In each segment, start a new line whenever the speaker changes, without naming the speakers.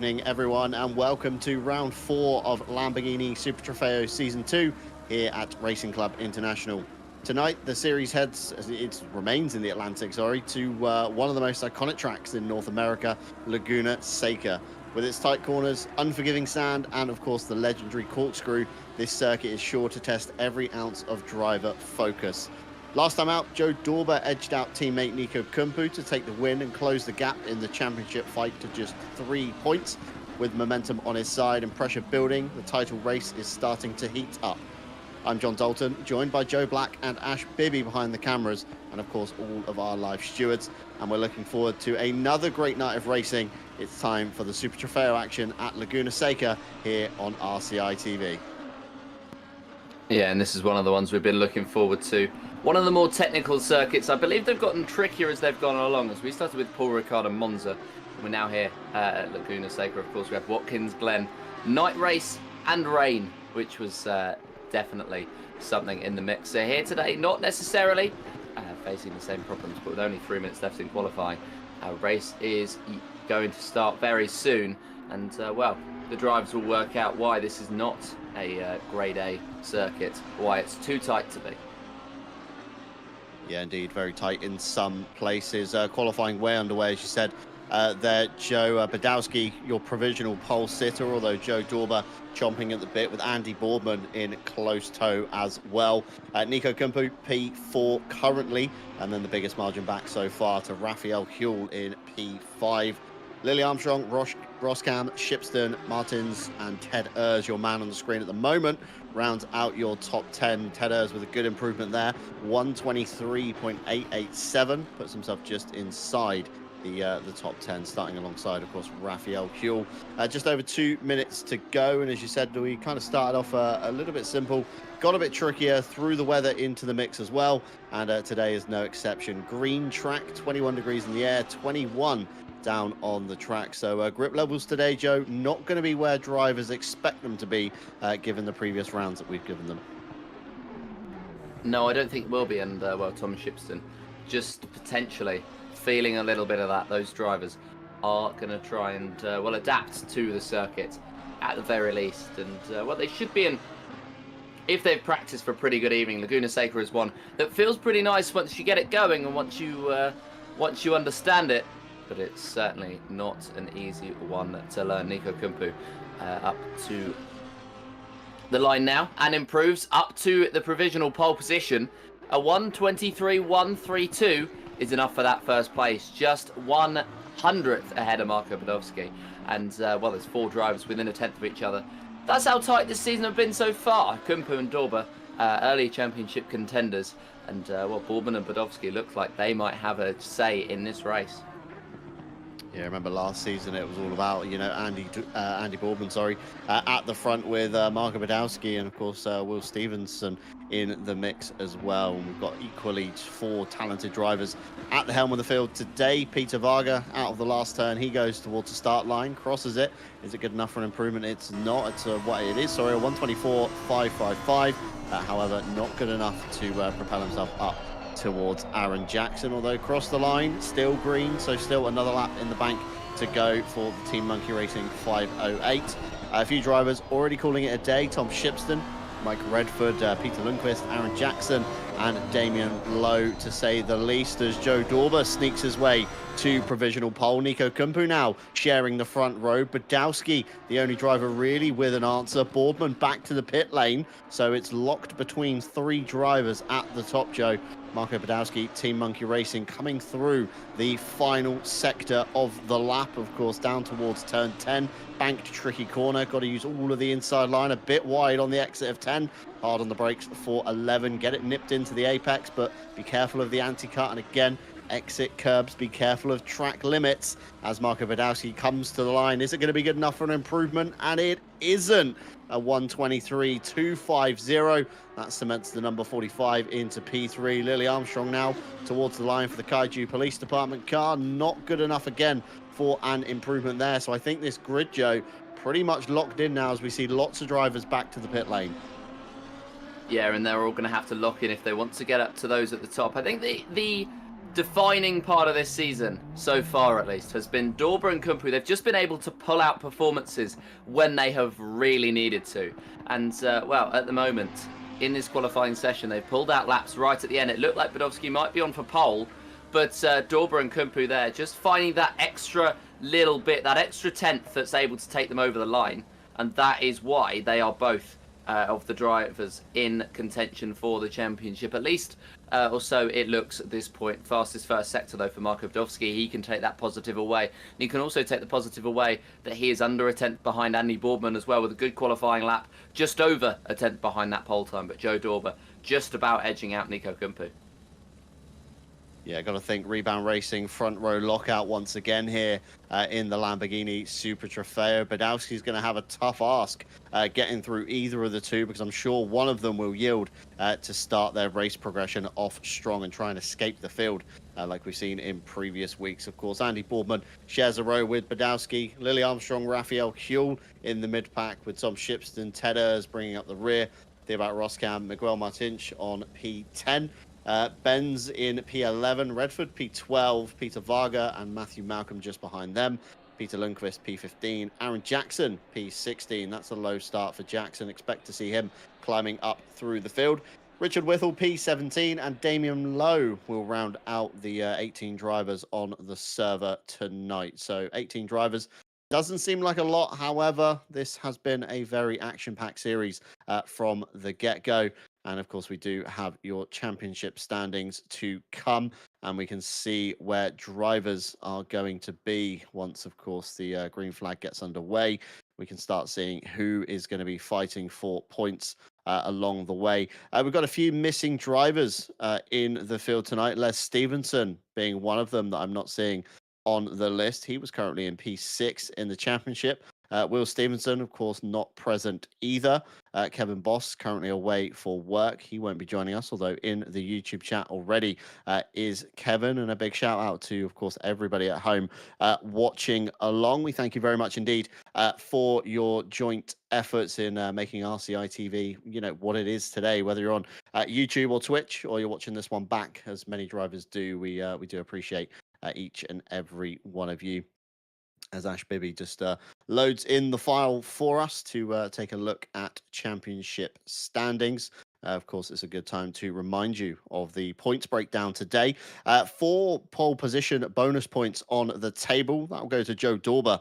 evening, everyone, and welcome to round 4 of Lamborghini Super Trofeo Season 2 here at Racing Club International. Tonight, the series remains in the Atlantic, to one of the most iconic tracks in North America, Laguna Seca. With its tight corners, unforgiving sand, and of course the legendary corkscrew, this circuit is sure to test every ounce of driver focus. Last time out, Joe Dorber edged out teammate Nico Kumpu to take the win and close the gap in the championship fight to just 3 points. With momentum on his side and pressure building, the title race is starting to heat up. I'm John Dalton, joined by Joe Black and Ash Bibby behind the cameras, and of course all of our live stewards, and we're looking forward to another great night of racing. It's time for the Super Trofeo action at Laguna Seca here on RCI TV.
Yeah, and this is one of the ones we've been looking forward to. One of the more technical circuits. I believe they've gotten trickier as they've gone along. As we started with Paul Ricard and Monza, we're now here at Laguna Seca. Of course, we have Watkins Glen, night race and rain, which was definitely something in the mix. So here today, not necessarily facing the same problems, but with only 3 minutes left in qualifying, our race is going to start very soon. And well, the drivers will work out why this is not a grade A circuit, why it's too tight to be.
Yeah, indeed, very tight in some places. Qualifying way underway, as you said there, Joe. Badowski, your provisional pole sitter, although Joe Dorber chomping at the bit with Andy Boardman in close tow as well. Nico Kumpu, P4 currently, and then the biggest margin back so far to Raphael Huell in P5. Lily Armstrong, Roskam, Shipston, Martins, and Ted Ers, your man on the screen at the moment, rounds out your top 10. Ted Ers with a good improvement there, 123.887, puts himself just inside the top 10, starting alongside, of course, Raphael Huell. Just over 2 minutes to go, and as you said, we kind of started off a little bit simple, got a bit trickier, threw the weather into the mix as well, and today is no exception. Green track, 21 degrees in the air, 21 down on the track. So grip levels today, Joe, not going to be where drivers expect them to be, given the previous rounds that we've given them.
No, I don't think it will be. And well, Tom Shipston just potentially feeling a little bit of that. Those drivers are going to try and well, adapt to the circuit at the very least. And well, they should be in, if they've practiced for a pretty good evening. Laguna Seca is one that feels pretty nice once you get it going and once you understand it. But it's certainly not an easy one to learn. Nico Kumpu up to the line now and improves up to the provisional pole position. A 1:23.132 is enough for that first place, just 1/100th ahead of Marko Badowski. And well, there's 4 drivers within a tenth of each other. That's how tight this season have been so far. Kumpu and Dorber, early championship contenders, and well, Boardman and Badowski look like they might have a say in this race.
Yeah, I remember last season it was all about, Andy Boardman, at the front with Marko Badowski and, of course, Will Stevenson in the mix as well. And we've got equally 4 talented drivers at the helm of the field today. Peter Varga out of the last turn. He goes towards the start line, crosses it. Is it good enough for an improvement? It's not. It's a 1:24.555. However, not good enough to propel himself up towards Aaron Jackson, although across the line, still green, so still another lap in the bank to go for the Team Monkey Racing 508. A few drivers already calling it a day. Tom Shipston, Mike Redford, Peter Lundqvist, Aaron Jackson, and Damien Lowe, to say the least, as Joe Dorber sneaks his way to provisional pole. Nico Kumpu now sharing the front row. Badowski, the only driver really with an answer. Boardman back to the pit lane, so it's locked between 3 drivers at the top, Joe. Marko Badowski, Team Monkey Racing, coming through the final sector of the lap, of course, down towards turn 10. Banked tricky corner, got to use all of the inside line, a bit wide on the exit of 10. Hard on the brakes for 11, get it nipped into the apex, but be careful of the anti-cut, and again, exit curbs, be careful of track limits as Marko Badowski comes to the line. Is it going to be good enough for an improvement? And it isn't. A 1:23.250. That cements the number 45 into P3. Lily Armstrong now towards the line for the Kaiju Police Department car. Not good enough again for an improvement there. So I think this grid, Joe, pretty much locked in now as we see lots of drivers back to the pit lane.
Yeah, and they're all going to have to lock in if they want to get up to those at the top. I think the defining part of this season, so far at least, has been Dorber and Kumpu. They've just been able to pull out performances when they have really needed to. And, well, at the moment, in this qualifying session, they've pulled out laps right at the end. It looked like Badowski might be on for pole, but Dorber and Kumpu there, just finding that extra little bit, that extra tenth that's able to take them over the line. And that is why they are both of the drivers in contention for the championship, at least, or so it looks at this point. Fastest first sector, though, for Marko Badowski. He can take that positive away. And he can also take the positive away that he is under a tenth behind Andy Boardman as well, with a good qualifying lap, just over a tenth behind that pole time. But Joe Dorber just about edging out Nico Kumpu.
Yeah, got to think Rebound Racing front row lockout once again here in the Lamborghini Super Trofeo. Badowski's going to have a tough ask getting through either of the two, because I'm sure one of them will yield to start their race progression off strong and try and escape the field like we've seen in previous weeks. Of course, Andy Boardman shares a row with Badowski. Lily Armstrong, Raphael Huell in the mid-pack, with Tom Shipston, Ted Ers bringing up the rear. Theobald Roskam, Miguel Martins on P10. Benz in P11, Redford P12, Peter Varga and Matthew Malcolm just behind them. Peter Lundqvist P15, Aaron Jackson P16. That's a low start for Jackson. Expect to see him climbing up through the field. Richard Whittle P17 and Damian Lowe will round out the 18 drivers on the server tonight. So 18 drivers. Doesn't seem like a lot. However, this has been a very action-packed series from the get-go. And of course, we do have your championship standings to come, and we can see where drivers are going to be once, of course, the green flag gets underway. We can start seeing who is going to be fighting for points along the way. We've got a few missing drivers in the field tonight. Les Stevenson being one of them that I'm not seeing on the list. He was currently in P6 in the championship. Will Stevenson, of course, not present either. Kevin Boss currently away for work. He won't be joining us, although in the YouTube chat already is Kevin. And a big shout out to, of course, everybody at home watching along. We thank you very much indeed for your joint efforts in making RCI TV, you know, what it is today, whether you're on YouTube or Twitch, or you're watching this one back, as many drivers do. We do appreciate each and every one of you. As Ash Bibby just loads in the file for us to take a look at championship standings. Of course, it's a good time to remind you of the points breakdown today. 4 pole position bonus points on the table. That will go to Joe Dorber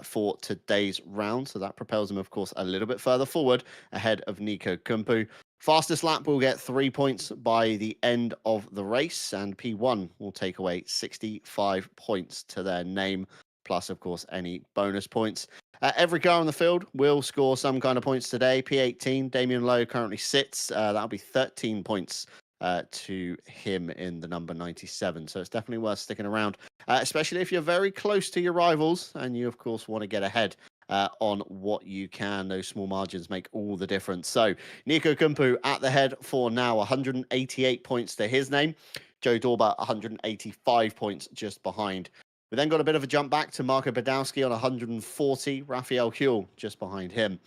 for today's round. So that propels him, of course, a little bit further forward ahead of Nico Kumpu. Fastest lap will get 3 points by the end of the race, and P1 will take away 65 points to their name, plus, of course, any bonus points. Every car on the field will score some kind of points today. P18, Damian Lowe currently sits. That'll be 13 points to him in the number 97. So it's definitely worth sticking around, especially if you're very close to your rivals and you, of course, want to get ahead on what you can. Those small margins make all the difference. So Nico Kumpu at the head for now, 188 points to his name. Joe Dorber, 185 points just behind. We then got a bit of a jump back to Marko Badowski on 140, Raphael Huell just behind him.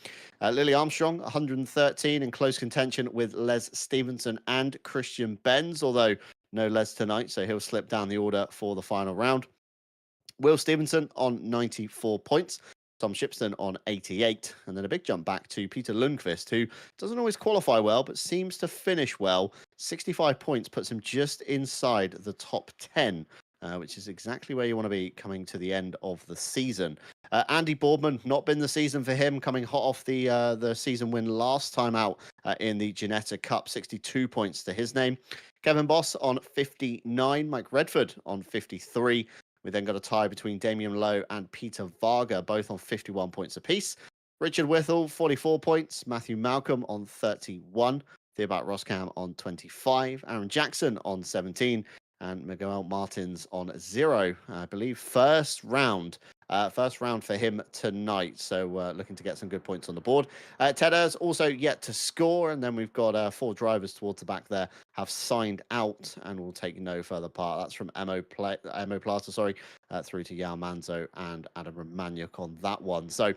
Lily Armstrong, 113, in close contention with Les Stevenson and Christian Benz, although no Les tonight, so he'll slip down the order for the final round. Will Stevenson on 94 points. Tom Shipston on 88, and then a big jump back to Peter Lundqvist, who doesn't always qualify well, but seems to finish well. 65 points puts him just inside the top 10. Which is exactly where you want to be coming to the end of the season. Andy Boardman, not been the season for him, coming hot off the season win last time out in the Ginetta Cup, 62 points to his name. Kevin Boss on 59, Mike Redford on 53. We then got a tie between Damian Lowe and Peter Varga, both on 51 points apiece. Richard Whittle, 44 points. Matthew Malcolm on 31. Theobald Roskam on 25. Aaron Jackson on 17. And Miguel Martins on 0. I believe first round for him tonight. So looking to get some good points on the board. Ted Ers also yet to score. And then we've got 4 drivers towards the back there have signed out and will take no further part. That's from Emo Plata, through to Yao Manzo and Adam Romaniuk on that one. So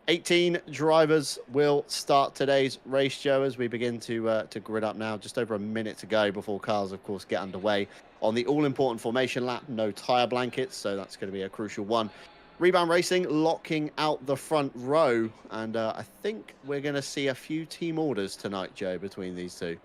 18 drivers will start today's race, Joe, as we begin to grid up now. Just over a minute to go before cars, of course, get underway. on the all-important formation lap. No tyre blankets, so that's going to be a crucial one. Rebound Racing locking out the front row, and I think we're going to see a few team orders tonight, Joe, between these two.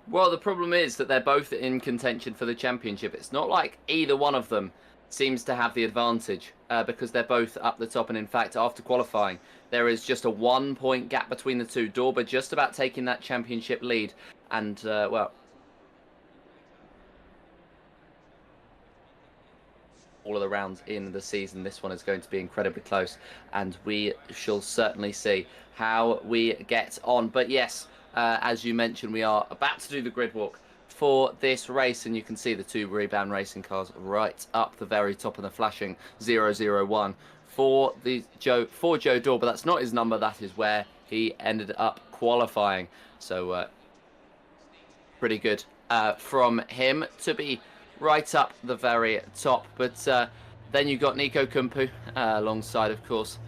Well, the problem is that they're both in contention for the championship. It's not like either one of them seems to have the advantage because they're both up the top. And in fact, after qualifying, there is just a 1 point gap between the two. Dorber just about taking that championship lead. And, well, all of the rounds in the season, this one is going to be incredibly close. And we shall certainly see how we get on. But yes, as you mentioned, we are about to do the grid walk for this race, and you can see the two Rebound Racing cars right up the very top of the flashing 001 for Joe Dorber. That's not his number, that is where he ended up qualifying. So pretty good from him to be right up the very top. But then you got Nico Kumpu alongside, of course,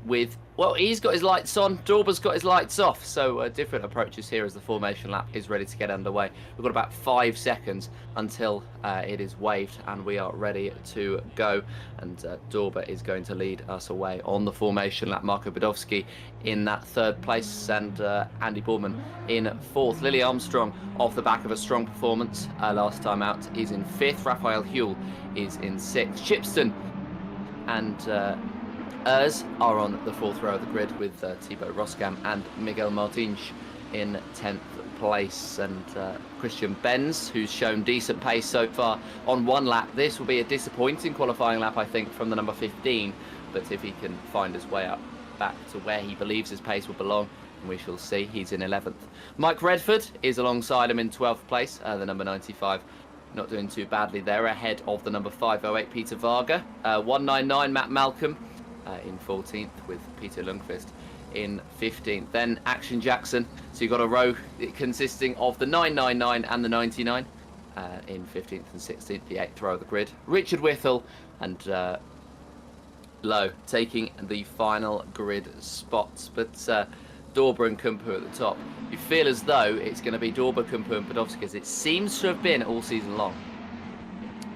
with, well, he's got his lights on, Dorber's got his lights off, so different approaches here as the formation lap is ready to get underway. We've got about 5 seconds until it is waved and we are ready to go, and Dorber is going to lead us away on the formation lap. Marco Badowski in that 3rd place, and Andy Boorman in 4th. Lily Armstrong off the back of a strong performance last time out is in 5th. Raphael Huell is in 6th. Shipston and Urs are on the 4th row of the grid with Thibaut Roskam and Miguel Martins in 10th place. And Christian Benz, who's shown decent pace so far on 1 lap. This will be a disappointing qualifying lap, I think, from the number 15. But if he can find his way up back to where he believes his pace will belong, we shall see. He's in 11th. Mike Redford is alongside him in 12th place, the number 95. Not doing too badly there, ahead of the number 508, Peter Varga. 199, Matt Malcolm in 14th, with Peter Lundqvist in 15th. Then Action Jackson, so you've got a row consisting of the 999 and the 99 in 15th and 16th, the 8th row of the grid. Richard Whittle and Lowe taking the final grid spots, but Dorber and Kumpu at the top. You feel as though it's going to be Dorber, Kumpu and Podolski, as it seems to have been all season long.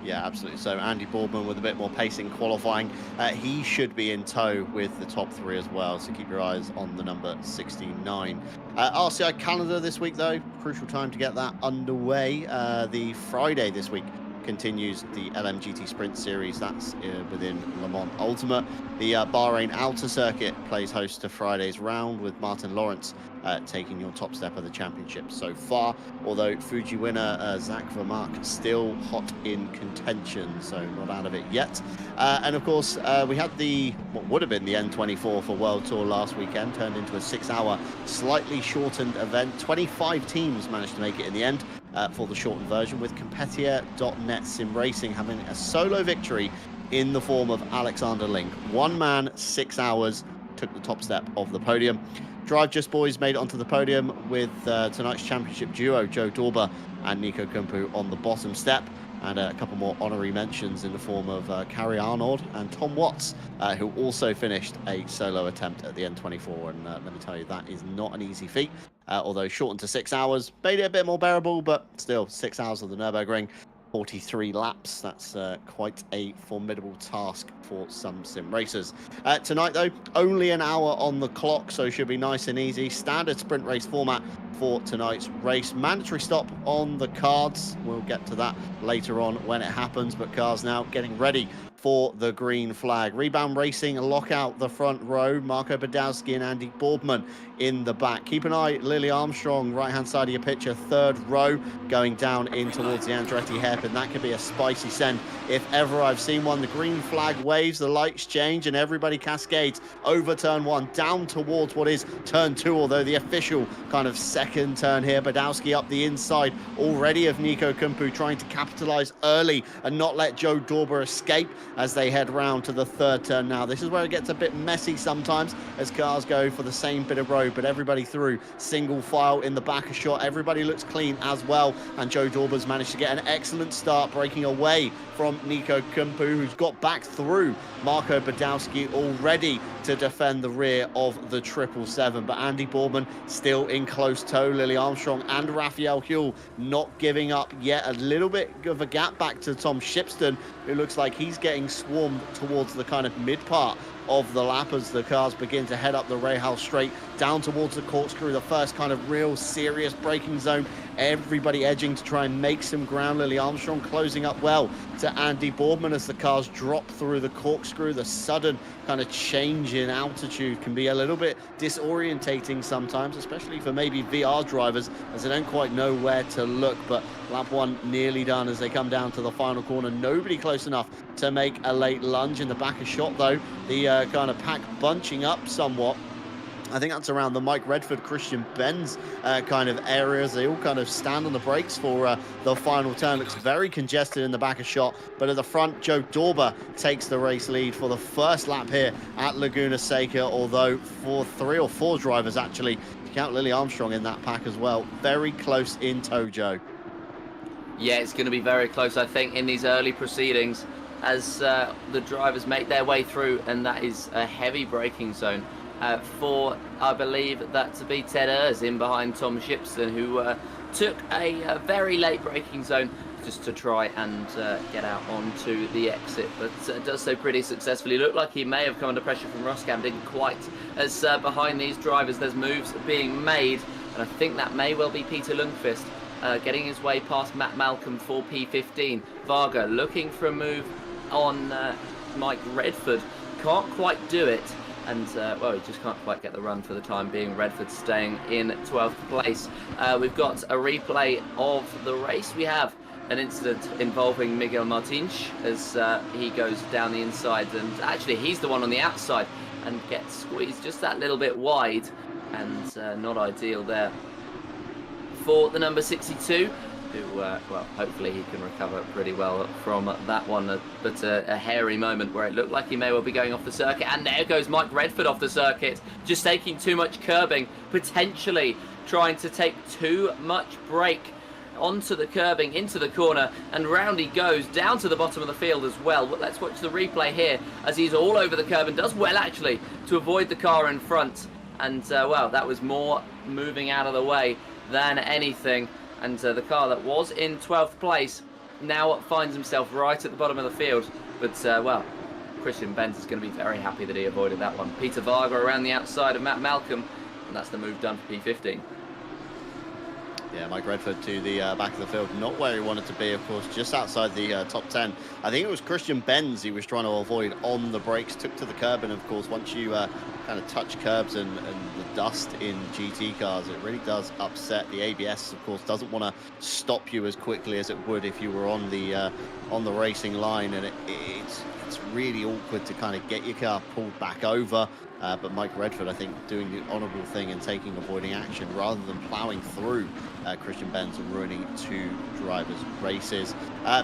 Yeah, absolutely. So Andy Boorman with a bit more pace in qualifying. He should be in tow with the top 3 as well, so keep your eyes on the number 69. RCI calendar this week, though. Crucial time to get that underway. The Friday this week continues the LMGT Sprint Series. That's within Le Mans Ultimate. The Bahrain Outer Circuit plays host to Friday's round, with Martin Lawrence taking your top step of the championship so far, although Fuji winner Zach Vermaak still hot in contention, so not out of it yet. And of course, we had what would have been the N24 for World Tour last weekend, turned into a 6-hour, slightly shortened event. 25 teams managed to make it in the end for the shortened version, with Competitor.net Sim Racing having a solo victory in the form of Alexander Link. 1 man, 6 hours, took the top step of the podium. Drive Just Boys made it onto the podium with tonight's championship duo, Joe Dorber and Nico Kumpu on the bottom step, and a couple more honorary mentions in the form of Carrie Arnold and Tom Watts, who also finished a solo attempt at the N24. And let me tell you, that is not an easy feat, although shortened to 6 hours, made it a bit more bearable, but still 6 hours of the Nürburgring. 43 laps. That's quite a formidable task for some sim racers. Tonight, though, only an hour on the clock, so should be nice and easy. Standard sprint race format for tonight's race. Mandatory stop on the cards. We'll get to that later on when it happens, but cars now getting ready for the green flag. Rebound Racing lock out the front row. Marco Badowski and Andy Boorman in the back. Keep an eye, Lily Armstrong, right-hand side of your picture, 3rd row, going down in towards the Andretti hairpin. That could be a spicy send if ever I've seen one. The green flag waves, the lights change, and everybody cascades over turn 1, down towards what is turn 2, although the official kind of second turn here. Badowski up the inside already of Nico Kumpu, trying to capitalize early and not let Joe Dorber escape. as they head round to the third turn now. This is where it gets a bit messy sometimes as cars go for the same bit of road, but everybody through single file in the back of shot. Everybody looks clean as well, and Joe Dorber's managed to get an excellent start, breaking away from Nico Kumpu, who's got back through Marco Badowski already to defend the rear of the 777. But Andy Boardman still in close tow. Lily Armstrong and Raphael Huell not giving up yet. A little bit of a gap back to Tom Shipston, who looks like he's getting swarmed towards the kind of mid part of the lap as the cars begin to head up the Rahal straight down towards the corkscrew, the first kind of real serious braking zone. Everybody edging to try and make some ground. Lily Armstrong closing up well to Andy Boardman as the cars drop through the corkscrew. The sudden kind of change in altitude can be a little bit disorientating sometimes, especially for maybe VR drivers, as they don't quite know where to look. But lap one nearly done as they come down to the final corner. Nobody close enough to make a late lunge. In the back of shot though, the kind of pack bunching up somewhat. I think that's around the Mike Redford, Christian Benz kind of areas. They all kind of stand on the brakes for the final turn. Looks very congested in the back of shot, but at the front, Joe Dorber takes the race lead for the first lap here at Laguna Seca, although for 3 or 4 drivers actually, if you count Lily Armstrong in that pack as well, very close in tow, Joe.
Yeah, it's going to be very close, I think, in these early proceedings as the drivers make their way through, and that is a heavy braking zone. For, I believe, that to be Ted Ers in behind Tom Shipston, who took a very late braking zone just to try and get out onto the exit, but does so pretty successfully. Looked like he may have come under pressure from Roscam, didn't quite, as behind these drivers there's moves being made, and I think that may well be Peter Lundqvist getting his way past Matt Malcolm for P15. Varga looking for a move on Mike Redford, can't quite do it. And, well, he just can't quite get the run for the time being. Redford staying in 12th place. We've got a replay of the race. We have an incident involving Miguel Martins as he goes down the inside. And actually, he's the one on the outside and gets squeezed just that little bit wide. And not ideal there for the number 62. Who, well, hopefully he can recover pretty well from that one, but a hairy moment where it looked like he may well be going off the circuit, and there goes Mike Redford off the circuit, just taking too much curbing, potentially trying to take too much brake onto the curbing, into the corner, and round he goes, down to the bottom of the field as well. But let's watch the replay here, as he's all over the curb, and does well, actually, to avoid the car in front, and, well, that was more moving out of the way than anything. And the car that was in 12th place now finds himself right at the bottom of the field. But, well, Christian Benz is going to be very happy that he avoided that one. Peter Varga around the outside of Matt Malcolm. And that's the move done for P15.
Yeah, Mike Redford to the back of the field. Not where he wanted to be, of course, just outside the top 10. I think it was Christian Benz he was trying to avoid on the brakes, took to the curb, and of course, once you kind of touch curbs and the dust in GT cars, it really does upset. The ABS, of course, doesn't want to stop you as quickly as it would if you were on the racing line, and it's really awkward to kind of get your car pulled back over. But Mike Redford, I think, doing the honourable thing and avoiding action rather than ploughing through Christian Benz and ruining 2 drivers' races.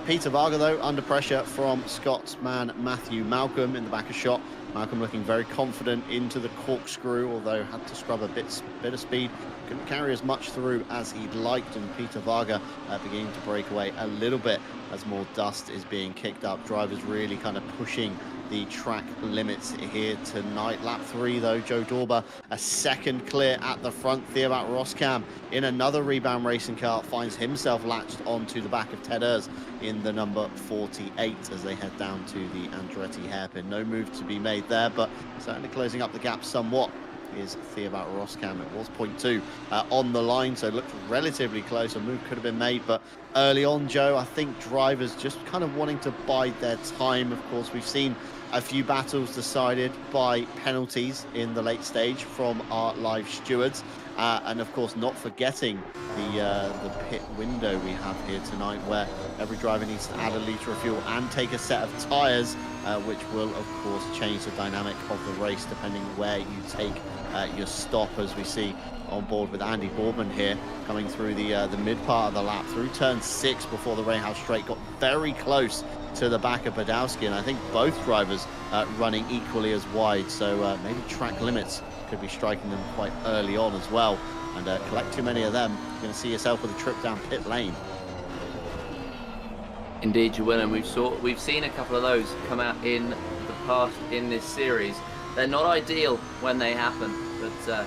Peter Varga, though, under pressure from Scott's man Matthew Malcolm in the back of shot. Malcolm looking very confident into the corkscrew, although had to scrub a bit of speed. Couldn't carry as much through as he'd liked, and Peter Varga beginning to break away a little bit as more dust is being kicked up. Drivers really kind of pushing the track limits here tonight. Lap 3 though, Joe Dorber a second clear at the front. Theobald Roskam in another rebound racing car finds himself latched onto the back of Ted Ers in the number 48 as they head down to the Andretti hairpin. No move to be made there, but certainly closing up the gap somewhat is Theobald Roskam. It was 0.2 on the line, so it looked relatively close. A move could have been made, but early on, Joe, I think drivers just kind of wanting to bide their time. Of course, we've seen a few battles decided by penalties in the late stage from our live stewards. And of course, not forgetting the pit window we have here tonight, where every driver needs to add a litre of fuel and take a set of tyres, which will, of course, change the dynamic of the race depending where you take your stop, as we see on board with Andy Boardman here, coming through the mid part of the lap, through turn 6 before the Rahal straight, got very close to the back of Badowski, and I think both drivers running equally as wide, so maybe track limits could be striking them quite early on as well, and collect too many of them, you're going to see yourself with a trip down pit lane.
Indeed you will, and we've seen a couple of those come out in the past in this series. They're not ideal when they happen, but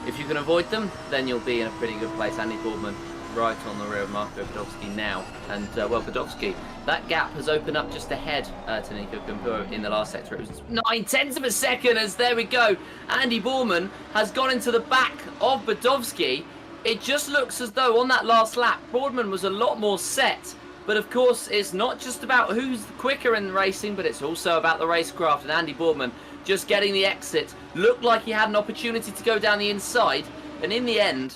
if you can avoid them, then you'll be in a pretty good place. Andy Boardman right on the rear of Marco Badowski now, and well, Badowski, that gap has opened up just ahead to Nico Kumpo in the last sector. It was 9/10 of a second, as there we go. Andy Boardman has gone into the back of Badowski. It just looks as though on that last lap, Boardman was a lot more set. But of course, it's not just about who's quicker in racing, but it's also about the racecraft. And Andy Boardman just getting the exit. Looked like he had an opportunity to go down the inside. And in the end,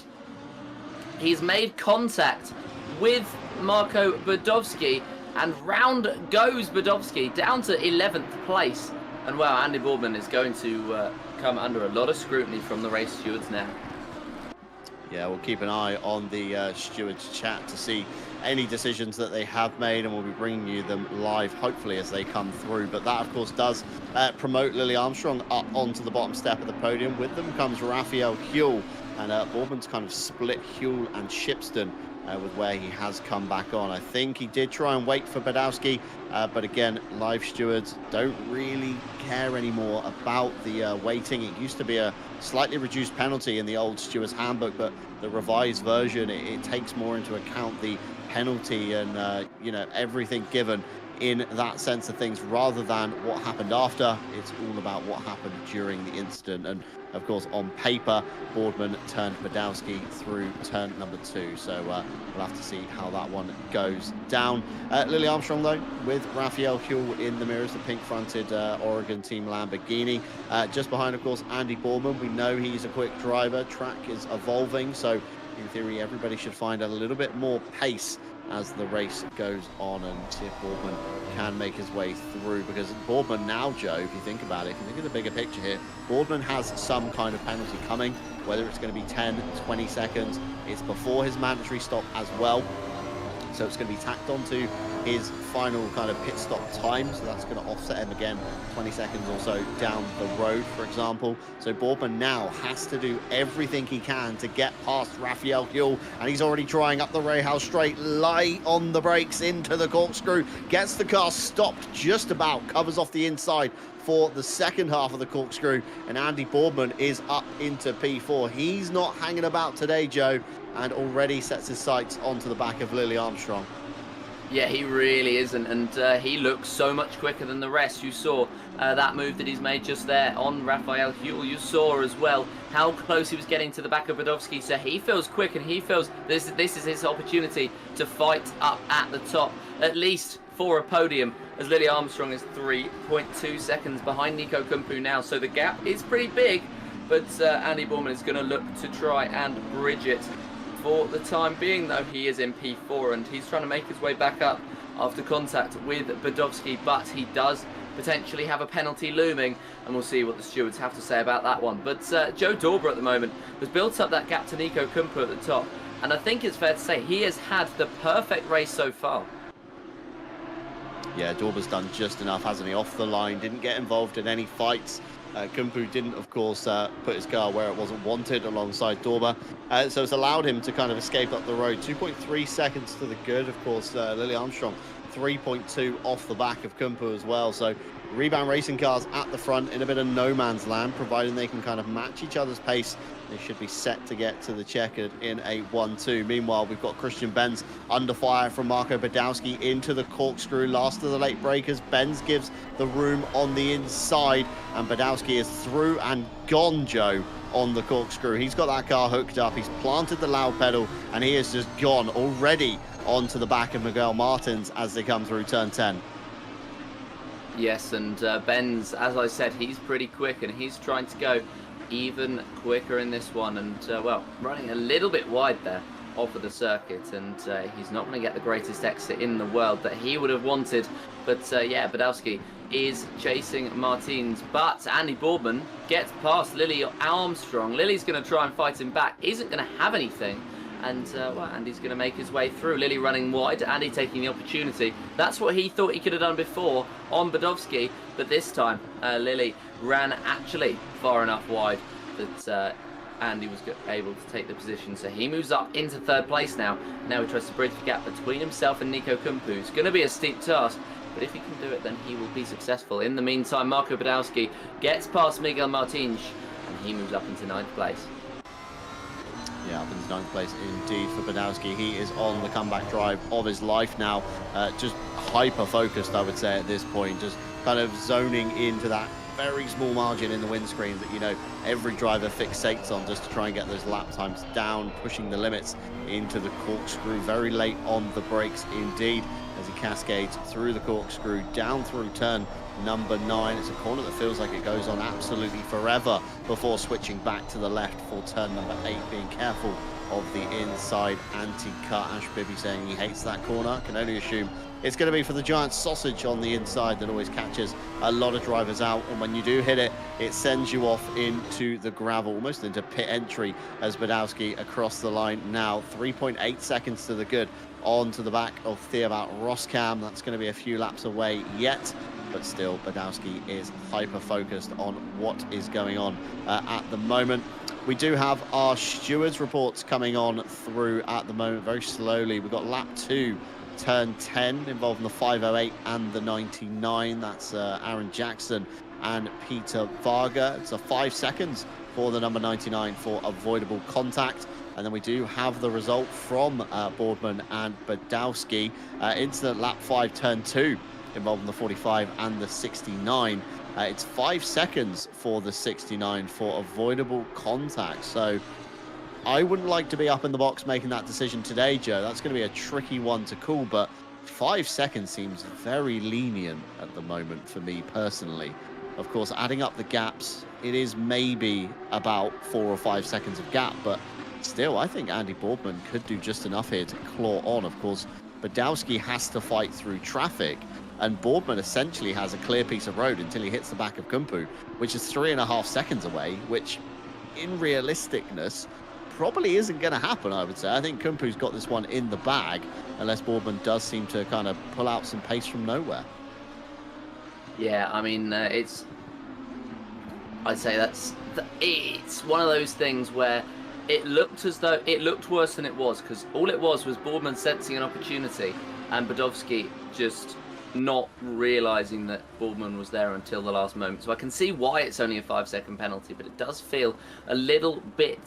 he's made contact with Marco Badowski. And round goes Badowski down to 11th place. And well, Andy Boardman is going to come under a lot of scrutiny from the race stewards now.
Yeah, we'll keep an eye on the stewards chat to see any decisions that they have made, and we'll be bringing you them live, hopefully, as they come through. But that, of course, does promote Lily Armstrong up onto the bottom step of the podium. With them comes Raphael Huell, and Boardman's kind of split Huell and Shipston with where he has come back on. I think he did try and wait for Badowski, but again, live stewards don't really care anymore about the waiting. It used to be a slightly reduced penalty in the old stewards handbook, but the revised version, it takes more into account the penalty and you know, everything given in that sense of things, rather than what happened after. It's all about what happened during the incident. And of course, on paper, Boardman turned Badowski through turn number 2. So we'll have to see how that one goes down. Lily Armstrong, though, with Raphael Huell in the mirrors, the pink-fronted Oregon Team Lamborghini. Just behind, of course, Andy Boardman. We know he's a quick driver. Track is evolving, so in theory, everybody should find a little bit more pace as the race goes on, and see if Boardman can make his way through. Because Boardman now, Joe, if you think about it, if you think of the bigger picture here, Boardman has some kind of penalty coming, whether it's going to be 10, 20 seconds. It's before his mandatory stop as well, so it's going to be tacked onto his final kind of pit stop time, so that's going to offset him again 20 seconds or so down the road, for example. So Boardman now has to do everything he can to get past Raphael Huell, and he's already trying up the Rahal straight, light on the brakes into the corkscrew, gets the car stopped just about, covers off the inside for the second half of the corkscrew, and Andy Boardman is up into P4. He's not hanging about today, Joe, and already sets his sights onto the back of Lily Armstrong.
Yeah, he really isn't, and he looks so much quicker than the rest. You saw that move that he's made just there on Raphael Huell. You saw as well how close he was getting to the back of Badowski, so he feels quick, and he feels this is his opportunity to fight up at the top, at least for a podium, as Lily Armstrong is 3.2 seconds behind Nico Kumpo now, so the gap is pretty big, but Andy Boardman is going to look to try and bridge it. For the time being, though, he is in P4, and he's trying to make his way back up after contact with Badowski, but he does potentially have a penalty looming, and we'll see what the stewards have to say about that one. But Joe Dorber at the moment has built up that gap to Nico Kumpo at the top, and I think it's fair to say he has had the perfect race so far.
Yeah, Dorber's done just enough, hasn't he? Off the line, didn't get involved in any fights. Kumpo didn't, of course, put his car where it wasn't wanted alongside Dorber. So it's allowed him to kind of escape up the road. 2.3 seconds to the good, of course. Lily Armstrong, 3.2 off the back of Kumpo as well. So Rebound Racing cars at the front in a bit of no man's land, providing they can kind of match each other's pace. They should be set to get to the checkered in a 1-2. Meanwhile, we've got Christian Benz under fire from Marco Badowski into the corkscrew. Last of the late breakers. Benz gives the room on the inside, and Badowski is through and gone, Joe, on the corkscrew. He's got that car hooked up. He's planted the loud pedal, and he is just gone already onto the back of Miguel Martins as they come through turn 10.
Yes, and Benz, as I said, he's pretty quick, and he's trying to go even quicker in this one, and well, running a little bit wide there off of the circuit, and he's not going to get the greatest exit in the world that he would have wanted. But yeah, Badowski is chasing Martins, but Andy Boardman gets past Lily Armstrong. Lily's going to try and fight him back. Isn't going to have anything. And, well, Andy's going to make his way through. Lily running wide, Andy taking the opportunity. That's what he thought he could have done before on Badowski, but this time Lily ran actually far enough wide that Andy was able to take the position. So he moves up into 3rd place now. Now he tries to bridge the gap between himself and Nico Kumpu. It's going to be a steep task, but if he can do it, then he will be successful. In the meantime, Marco Badowski gets past Miguel Martins, and he moves up into 9th place.
Yeah, up into 9th place indeed for Badowski. He is on the comeback drive of his life now. Just hyper-focused, I would say, at this point. Just kind of zoning into that very small margin in the windscreen that, you know, every driver fixates on, just to try and get those lap times down, pushing the limits into the corkscrew. Very late on the brakes indeed, as he cascades through the corkscrew, down through turn number 9. It's a corner that feels like it goes on absolutely forever before switching back to the left for turn number 8, being careful of the inside anti-cut. Ash Bibby saying he hates that corner. Can only assume it's going to be for the giant sausage on the inside that always catches a lot of drivers out, and when you do hit it, it sends you off into the gravel, almost into pit entry, as Badowski across the line now. 3.8 seconds to the good onto the back of Theobald Roskam. That's going to be a few laps away yet, but still Badowski is hyper-focused on what is going on at the moment. We do have our stewards reports coming on through at the moment very slowly. We've got lap 2, turn 10, involving the 508 and the 99. That's Aaron Jackson and Peter Varga. It's a 5 seconds for the number 99 for avoidable contact. And then we do have the result from Boardman and Badowski. Incident lap 5, turn 2, involving the 45 and the 69. It's 5 seconds for the 69 for avoidable contact. So I wouldn't like to be up in the box making that decision today, Joe. That's going to be a tricky one to call, but 5 seconds seems very lenient at the moment for me personally. Of course, adding up the gaps, it is maybe about 4 or 5 seconds of gap, but still, I think Andy Boardman could do just enough here to claw on. Of course, Badowski has to fight through traffic, and Boardman essentially has a clear piece of road until he hits the back of Kumpu, which is 3.5 seconds away, which in realisticness probably isn't going to happen, I would say. I think Kumpu's got this one in the bag, unless Boardman does seem to kind of pull out some pace from nowhere. Yeah,
I mean, I'd say it's one of those things where it looked as though it looked worse than it was, because all it was Boardman sensing an opportunity and Badowski just not realising that Boardman was there until the last moment. So I can see why it's only a 5-second penalty, but it does feel a little bit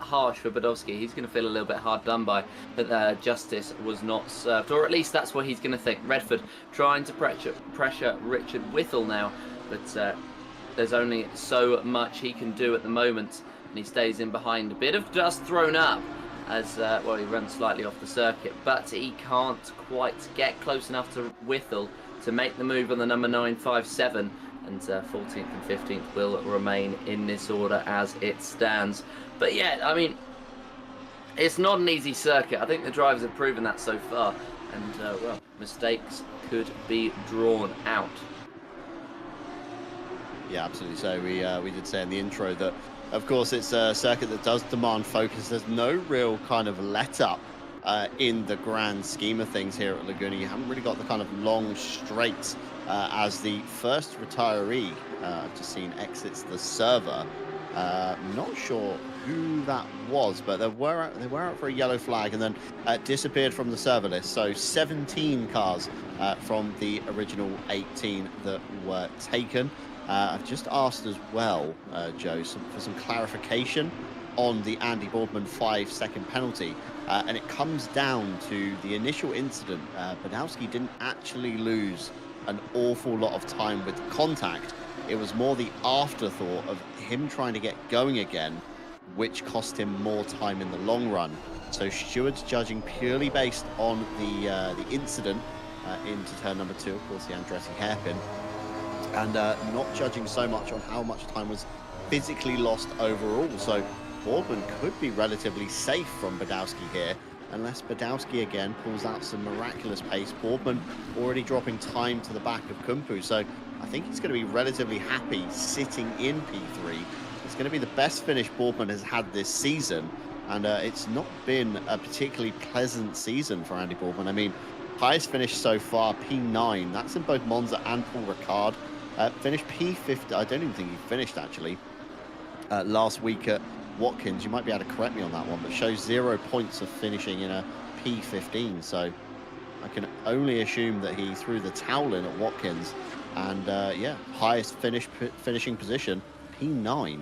harsh for Badowski. He's going to feel a little bit hard done by that justice was not served, or at least that's what he's going to think. Redford trying to pressure Richard Whittle now, but there's only so much he can do at the moment, and he stays in behind. A bit of dust thrown up as, well, he runs slightly off the circuit, but he can't quite get close enough to Whittle to make the move on the number 957, and 14th and 15th will remain in this order as it stands. But yeah, I mean, it's not an easy circuit. I think the drivers have proven that so far, and, well, mistakes could be drawn out.
Yeah, absolutely. So we did say in the intro that, of course, it's a circuit that does demand focus. There's no real kind of let-up in the grand scheme of things here at Laguna. You haven't really got the kind of long straights as the first retiree I've just seen exits the server. Not sure who that was, but they were out for a yellow flag and then disappeared from the server list. So 17 cars from the original 18 that were taken. I've just asked as well, Joe, for some clarification on the Andy Boardman 5-second penalty, and it comes down to the initial incident. Badowski didn't actually lose an awful lot of time with contact. It was more the afterthought of him trying to get going again, which cost him more time in the long run. So stewards judging purely based on the incident into turn number 2, of course, the Andretti hairpin, and not judging so much on how much time was physically lost overall. So Boardman could be relatively safe from Badowski here, unless Badowski again pulls out some miraculous pace. Boardman already dropping time to the back of Kumpu, so I think he's going to be relatively happy sitting in P3. It's going to be the best finish Boardman has had this season, and it's not been a particularly pleasant season for Andy Boardman. I mean, highest finish so far, P9. That's in both Monza and Paul Ricard. Finished P50. I don't even think he finished, actually, last week at Watkins. You might be able to correct me on that one, but shows 0 points of finishing in a P15. So I can only assume that he threw the towel in at Watkins. And yeah, highest finishing position, P9.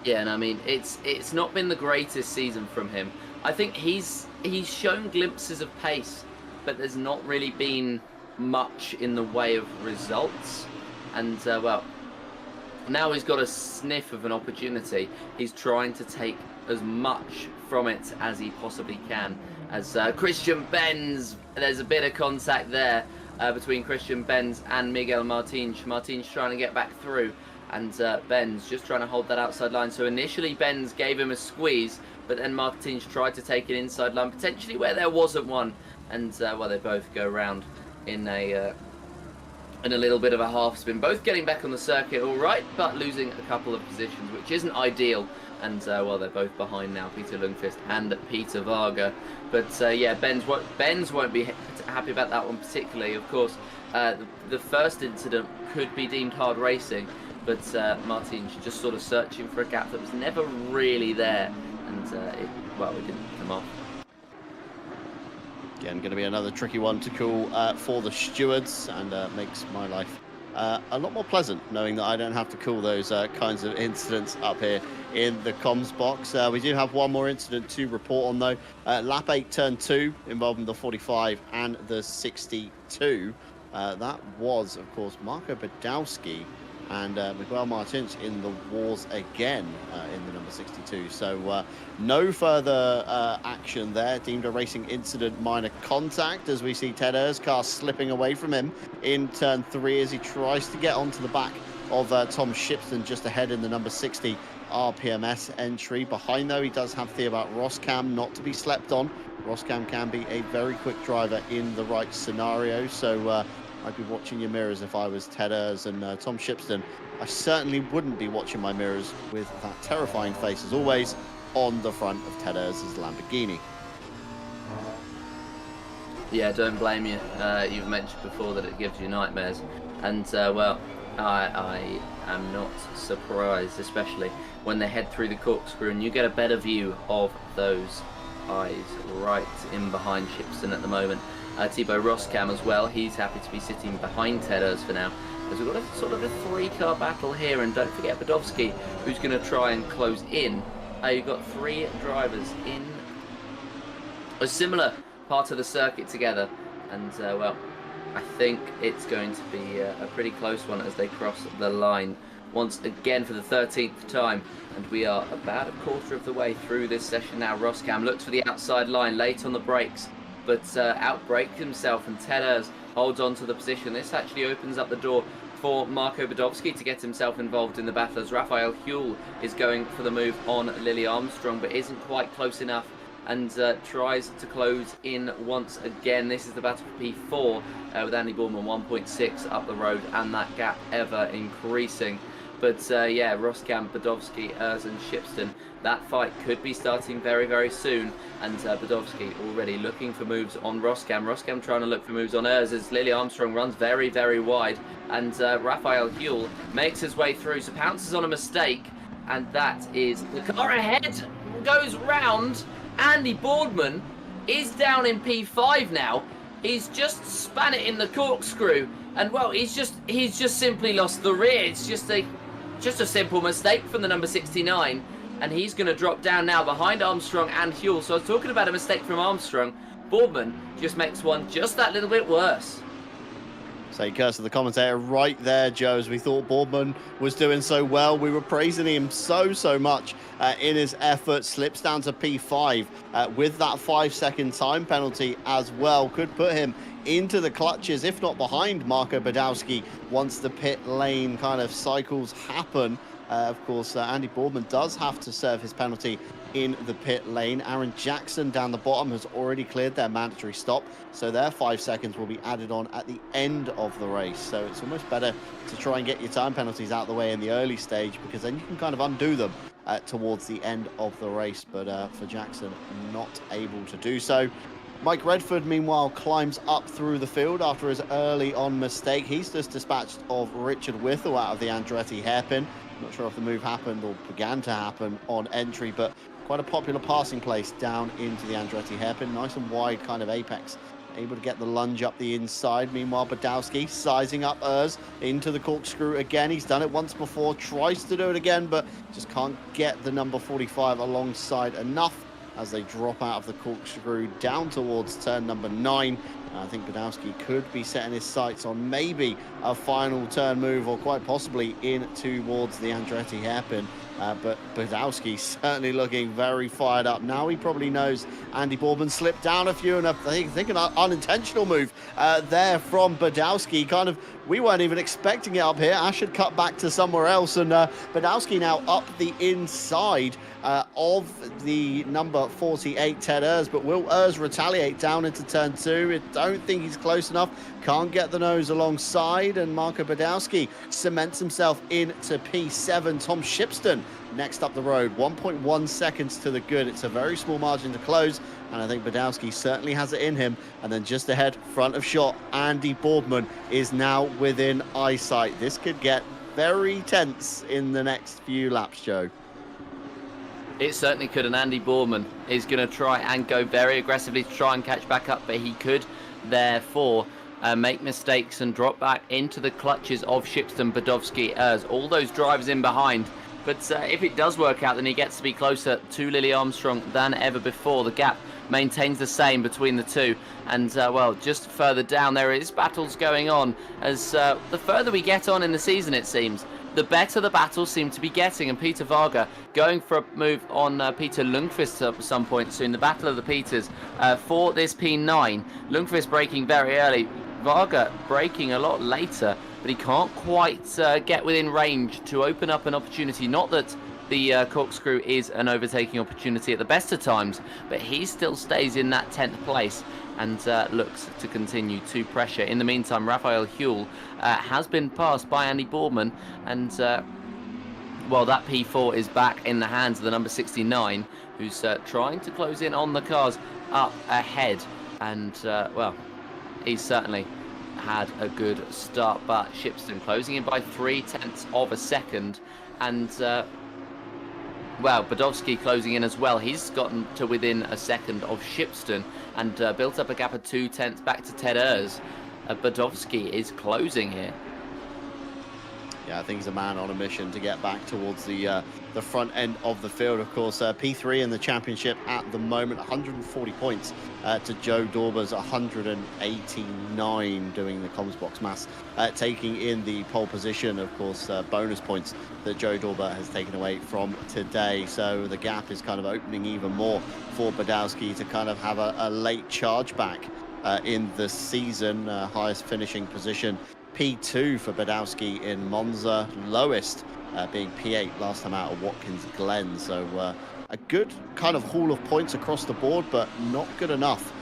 Yeah, and I mean, it's not been the greatest season from him. I think he's shown glimpses of pace, but there's not really been much in the way of results. And, well, now he's got a sniff of an opportunity. He's trying to take as much from it as he possibly can. As Christian Benz, there's a bit of contact there between Christian Benz and Miguel Martins. Martins trying to get back through, and Benz just trying to hold that outside line. So initially Benz gave him a squeeze, but then Martins tried to take an inside line, potentially where there wasn't one. And, well, they both go round in a little bit of a half spin, both getting back on the circuit all right, but losing a couple of positions, which isn't ideal. And, well, they're both behind now, Peter Lundqvist and Peter Varga. But, yeah, Benz won't be happy about that one particularly. Of course, the first incident could be deemed hard racing, but Martin's just sort of searching for a gap that was never really there. And, it didn't come off.
Again, going to be another tricky one to call for the stewards, and makes my life a lot more pleasant knowing that I don't have to call those kinds of incidents up here in the comms box. We do have one more incident to report on, though. Lap 8, turn 2, involving the 45 and the 62. That was, of course, Marco Badowski and Miguel Martins in the wars again in the number 62. So no further action there. Deemed a racing incident, minor contact, as we see Ted Erzkar slipping away from him in turn 3 as he tries to get onto the back of Tom Shipston just ahead in the number 60 RPMS entry. Behind, though, he does have Theobald Roskam, not to be slept on. Roskam can be a very quick driver in the right scenario, so I'd be watching your mirrors if I was Ted Erz and Tom Shipston. I certainly wouldn't be watching my mirrors with that terrifying face, as always, on the front of Ted Erz's Lamborghini.
Yeah, don't blame you. You've mentioned before that it gives you nightmares. And, well, I am not surprised, especially when they head through the corkscrew and you get a better view of those eyes right in behind Shipston at the moment. Thibaut Roskam as well, he's happy to be sitting behind Ted Erz for now, because we've got a sort of a 3-car battle here, and don't forget Badowski, who's going to try and close in. You've got 3 drivers in a similar part of the circuit together, and well, I think it's going to be a pretty close one as they cross the line once again for the 13th time. And we are about a quarter of the way through this session now. Roskam looks for the outside line, late on the brakes, but outbraked himself, and Ted Erz holds on to the position. This actually opens up the door for Marco Badowski to get himself involved in the battle, as Raphael Huell is going for the move on Lily Armstrong, but isn't quite close enough, and tries to close in once again. This is the battle for P4 with Andy Boardman 1.6 up the road, and that gap ever increasing. But yeah, Roskam, Badowski, Erz and Shipston, that fight could be starting very, very soon. And Badowski already looking for moves on Roskam. Roskam trying to look for moves on Erz as Lily Armstrong runs very, very wide. And Raphael Huell makes his way through, so pounces on a mistake. And that is the car ahead goes round. Andy Boardman is down in P5 now. He's just span it in the corkscrew. And well, he's just simply lost the rear. It's just a simple mistake from the number 69, and he's going to drop down now behind Armstrong and Huell. So I was talking about a mistake from Armstrong. Boardman just makes one just that little bit worse.
Say curse of the commentator right there, Joe, as we thought Boardman was doing so well. We were praising him so much in his effort. Slips down to P5 with that 5-second time penalty as well. Could put him into the clutches, if not behind Marco Badowski, once the pit lane kind of cycles happen. Of course, Andy Boardman does have to serve his penalty in the pit lane. Aaron Jackson down the bottom has already cleared their mandatory stop, so their 5 seconds will be added on at the end of the race. So it's almost better to try and get your time penalties out of the way in the early stage, because then you can kind of undo them towards the end of the race. But for Jackson, not able to do so. Mike Redford, meanwhile, climbs up through the field after his early on mistake. He's just dispatched of Richard Whittle out of the Andretti hairpin. Not sure if the move happened or began to happen on entry, but quite a popular passing place down into the Andretti hairpin. Nice and wide kind of apex. Able to get the lunge up the inside. Meanwhile, Badowski sizing up Urs into the corkscrew again. He's done it once before, tries to do it again, but just can't get the number 45 alongside enough as they drop out of the corkscrew down towards turn number 9. I think Badowski could be setting his sights on maybe a final turn move, or quite possibly in towards the Andretti hairpin. But Badowski certainly looking very fired up. Now he probably knows Andy Boardman slipped down a few, and I think an unintentional move there from Badowski. Kind of, we weren't even expecting it up here. Ash had cut back to somewhere else, and Badowski now up the inside of the number 48, Ted Urs. But will Urs retaliate down into turn 2? I don't think he's close enough. Can't get the nose alongside, and Marco Badowski cements himself into P7. Tom Shipston next up the road, 1.1 seconds to the good. It's a very small margin to close, and I think Badowski certainly has it in him. And then just ahead, front of shot, Andy Boardman is now within eyesight. This could get very tense in the next few laps, Joe.
It certainly could, and Andy Boardman is going to try and go very aggressively to try and catch back up, but he could therefore make mistakes and drop back into the clutches of Shipston, Badowski, Urs, all those drivers in behind. But if it does work out, then he gets to be closer to Lily Armstrong than ever before. The gap maintains the same between the two, and well, just further down there is battles going on. As the further we get on in the season, it seems, the better the battles seem to be getting. And Peter Varga going for a move on Peter Lundqvist at some point soon. The battle of the Peters for this P9. Lundqvist braking very early, Varga braking a lot later, but he can't quite get within range to open up an opportunity. Not that the corkscrew is an overtaking opportunity at the best of times, but he still stays in that 10th place and looks to continue to pressure. In the meantime, Raphael Huell has been passed by Andy Boardman, and well, that P4 is back in the hands of the number 69, who's trying to close in on the cars up ahead. And well, he's certainly had a good start, but Shipston closing in by 0.3 of a second, and well, Badowski closing in as well. He's gotten to within a second of Shipston and built up a gap of 0.2 back to Ted Urs. Badowski is closing here.
Yeah, I think he's a man on a mission to get back towards the front end of the field. Of course, P3 in the championship at the moment, 140 points to Joe Dorber's 189, doing the comms box maths, taking in the pole position. Of course, bonus points that Joe Dorber has taken away from today. So the gap is kind of opening even more for Badowski to kind of have a late charge back in the season. Highest finishing position, P2 for Badowski in Monza, lowest being P8 last time out of Watkins Glen. So a good kind of haul of points across the board, but not good enough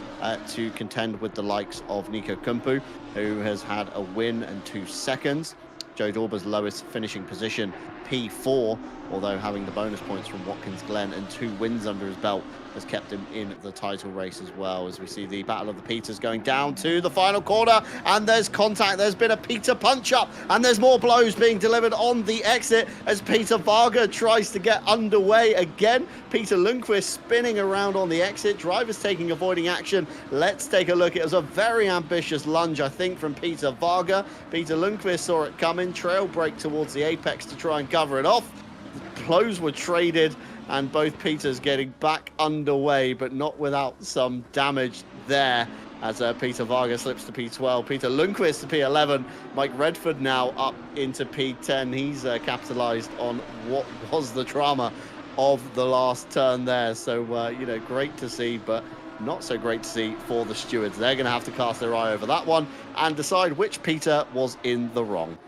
to contend with the likes of Nico Kumpu, who has had a win and 2 seconds. Joe Dorber's lowest finishing position, P4, although having the bonus points from Watkins Glen and 2 wins under his belt has kept him in the title race as well. As we see the battle of the Peters going down to the final corner, and there's contact. There's been a Peter punch up, and there's more blows being delivered on the exit as Peter Varga tries to get underway again. Peter Lundqvist spinning around on the exit, drivers taking avoiding action. Let's take a look. It was a very ambitious lunge, I think, from Peter Varga. Peter Lundqvist saw it coming, trail brake towards the apex to try and cover it off. The blows were traded, and both Peters getting back underway, but not without some damage there. as Peter Varga slips to P12. Peter Lundqvist to P11. Mike Redford now up into P10. He's capitalized on what was the drama of the last turn there. So, great to see, but not so great to see for the stewards. They're going to have to cast their eye over that one and decide which Peter was in the wrong.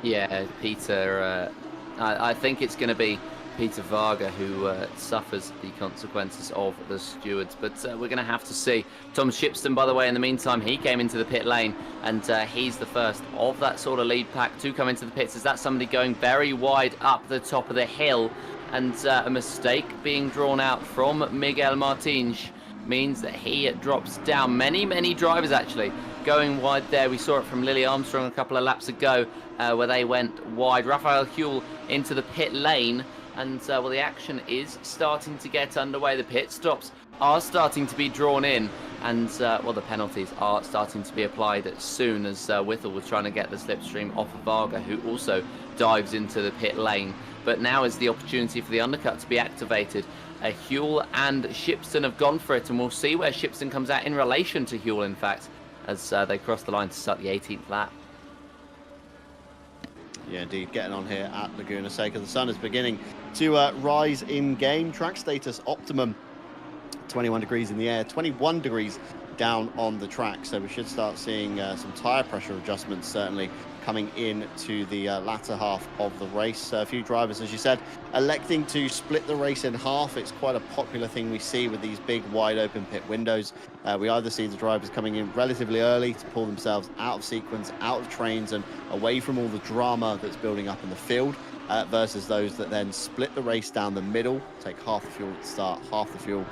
Yeah, Peter, I think it's going to be Peter Varga who suffers the consequences of the stewards, but we're going to have to see. Tom Shipston, by the way, in the meantime, he came into the pit lane, and he's the first of that sort of lead pack to come into the pits. Is that somebody going very wide up the top of the hill, and a mistake being drawn out from Miguel Martins means that he drops down. Many drivers actually going wide there. We saw it from Lily Armstrong a couple of laps ago, where they went wide. Raphael Huell into the pit lane, and the action is starting to get underway. The pit stops are starting to be drawn in, and the penalties are starting to be applied soon, as Whittle was trying to get the slipstream off of Varga, who also dives into the pit lane. But now is the opportunity for the undercut to be activated. Huell and Shipston have gone for it, and we'll see where Shipston comes out in relation to Huell, in fact, as they cross the line to start the 18th lap.
Yeah, indeed, getting on here at Laguna Seca. The sun is beginning to rise in game. Track status optimum, 21 degrees in the air, 21 degrees down on the track. So we should start seeing some tyre pressure adjustments certainly coming in to the latter half of the race. A few drivers, as you said, electing to split the race in half. It's quite a popular thing we see with these big wide open pit windows. We either see the drivers coming in relatively early to pull themselves out of sequence, out of trains, and away from all the drama that's building up in the field, versus those that then split the race down the middle, take half the fuel at the start, half the fuel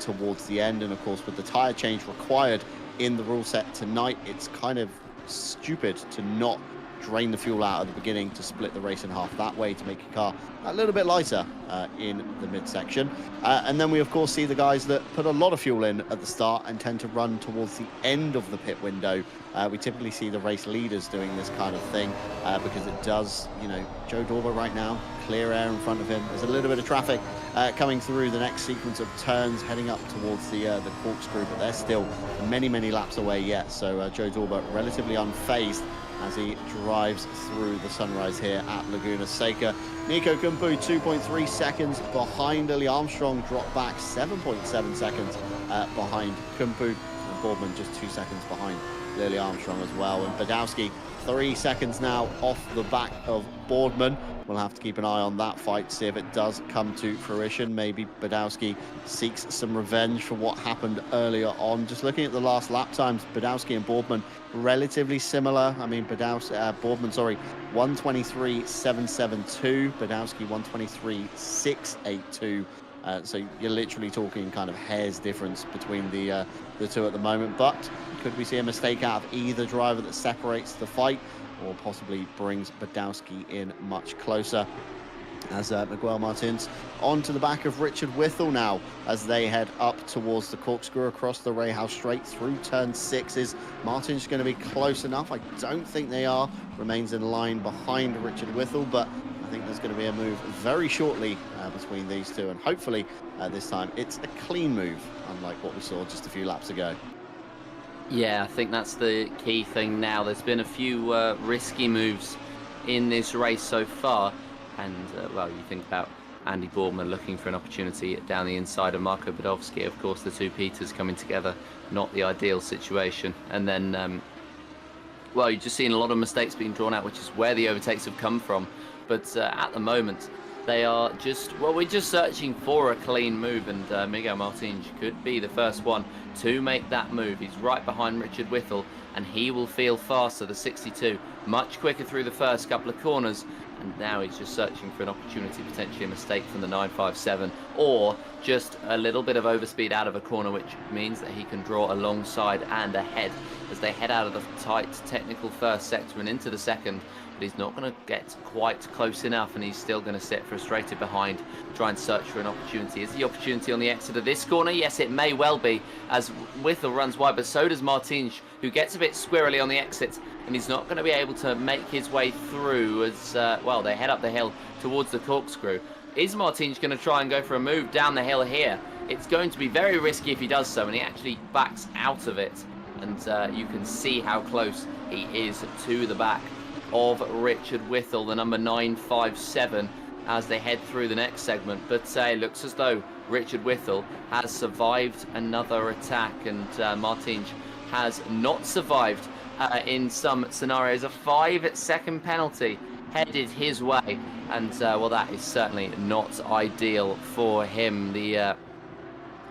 towards the end. And of course, with the tyre change required in the rule set tonight, it's kind of stupid to not drain the fuel out at the beginning to split the race in half that way, to make your car a little bit lighter in the midsection. And then we of course see the guys that put a lot of fuel in at the start and tend to run towards the end of the pit window. We typically see the race leaders doing this kind of thing because it does, Joe Dorber right now, clear air in front of him. There's a little bit of traffic coming through the next sequence of turns heading up towards the corkscrew, but they're still many laps away yet. So Joe Dorber relatively unfazed as he drives through the sunrise here at Laguna Seca. Nico Kumpu 2.3 seconds behind Lily Armstrong, dropped back 7.7 seconds behind Kumpu, and Boardman just 2 seconds behind Lily Armstrong as well. And Badowski 3 seconds now off the back of Boardman. We'll have to keep an eye on that fight, see if it does come to fruition. Maybe Badowski seeks some revenge for what happened earlier on. Just looking at the last lap times, Badowski and Boardman relatively similar. I mean, Boardman, 123.772, Badowski 123.682. So you're literally talking kind of hair's difference between the two at the moment. But could we see a mistake out of either driver that separates the fight, or possibly brings Badowski in much closer? As Miguel Martins onto the back of Richard Whittle now as they head up towards the corkscrew across the Rahal Straight through turn 6. Is Martins going to be close enough? I don't think they are. Remains in line behind Richard Whittle, but I think there's going to be a move very shortly between these two, and hopefully this time it's a clean move, unlike what we saw just a few laps ago.
Yeah, I think that's the key thing now. There's been a few risky moves in this race so far, and you think about Andy Boardman looking for an opportunity down the inside of Marco Badowski. Of course, the two Peters coming together, not the ideal situation. And then, you're just seeing a lot of mistakes being drawn out, which is where the overtakes have come from. But at the moment, they are we're just searching for a clean move, and Miguel Martins could be the first one to make that move. He's right behind Richard Whittle, and he will feel faster, the 62, much quicker through the first couple of corners. And now he's just searching for an opportunity, potentially a mistake from the 957, or just a little bit of overspeed out of a corner, which means that he can draw alongside and ahead as they head out of the tight technical first sector and into the second. But he's not going to get quite close enough, and he's still going to sit frustrated behind, try and search for an opportunity. Is the opportunity on the exit of this corner? Yes, it may well be, as Whittle runs wide, but so does Martins, who gets a bit squirrely on the exit, and he's not going to be able to make his way through as, they head up the hill towards the corkscrew. Is Martins going to try and go for a move down the hill here? It's going to be very risky if he does so, and he actually backs out of it. And you can see how close he is to the back of Richard Whittle, the number 957, as they head through the next segment. But it looks as though Richard Whittle has survived another attack, and Martins has not survived in some scenarios. A 5-second penalty headed his way, and well, that is certainly not ideal for him. The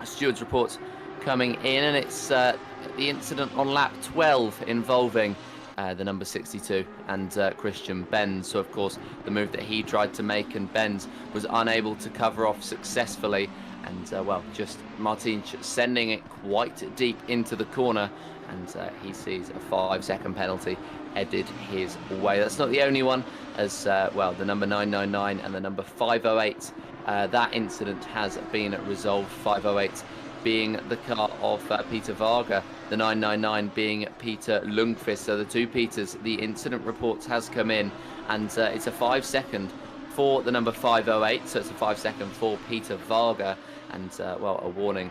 stewards reports coming in, and it's the incident on lap 12 involving the number 62 and Christian Benz. So of course the move that he tried to make and Benz was unable to cover off successfully, and well, just Martins sending it quite deep into the corner, and he sees a 5-second penalty headed his way. That's not the only one, as well, the number 999 and the number 508, that incident has been resolved. 508 being the car of Peter Varga, the 999 being Peter Lundqvist. So the two Peters, the incident reports has come in, and it's a 5-second for the number 508, so it's a 5-second for Peter Varga, and well, a warning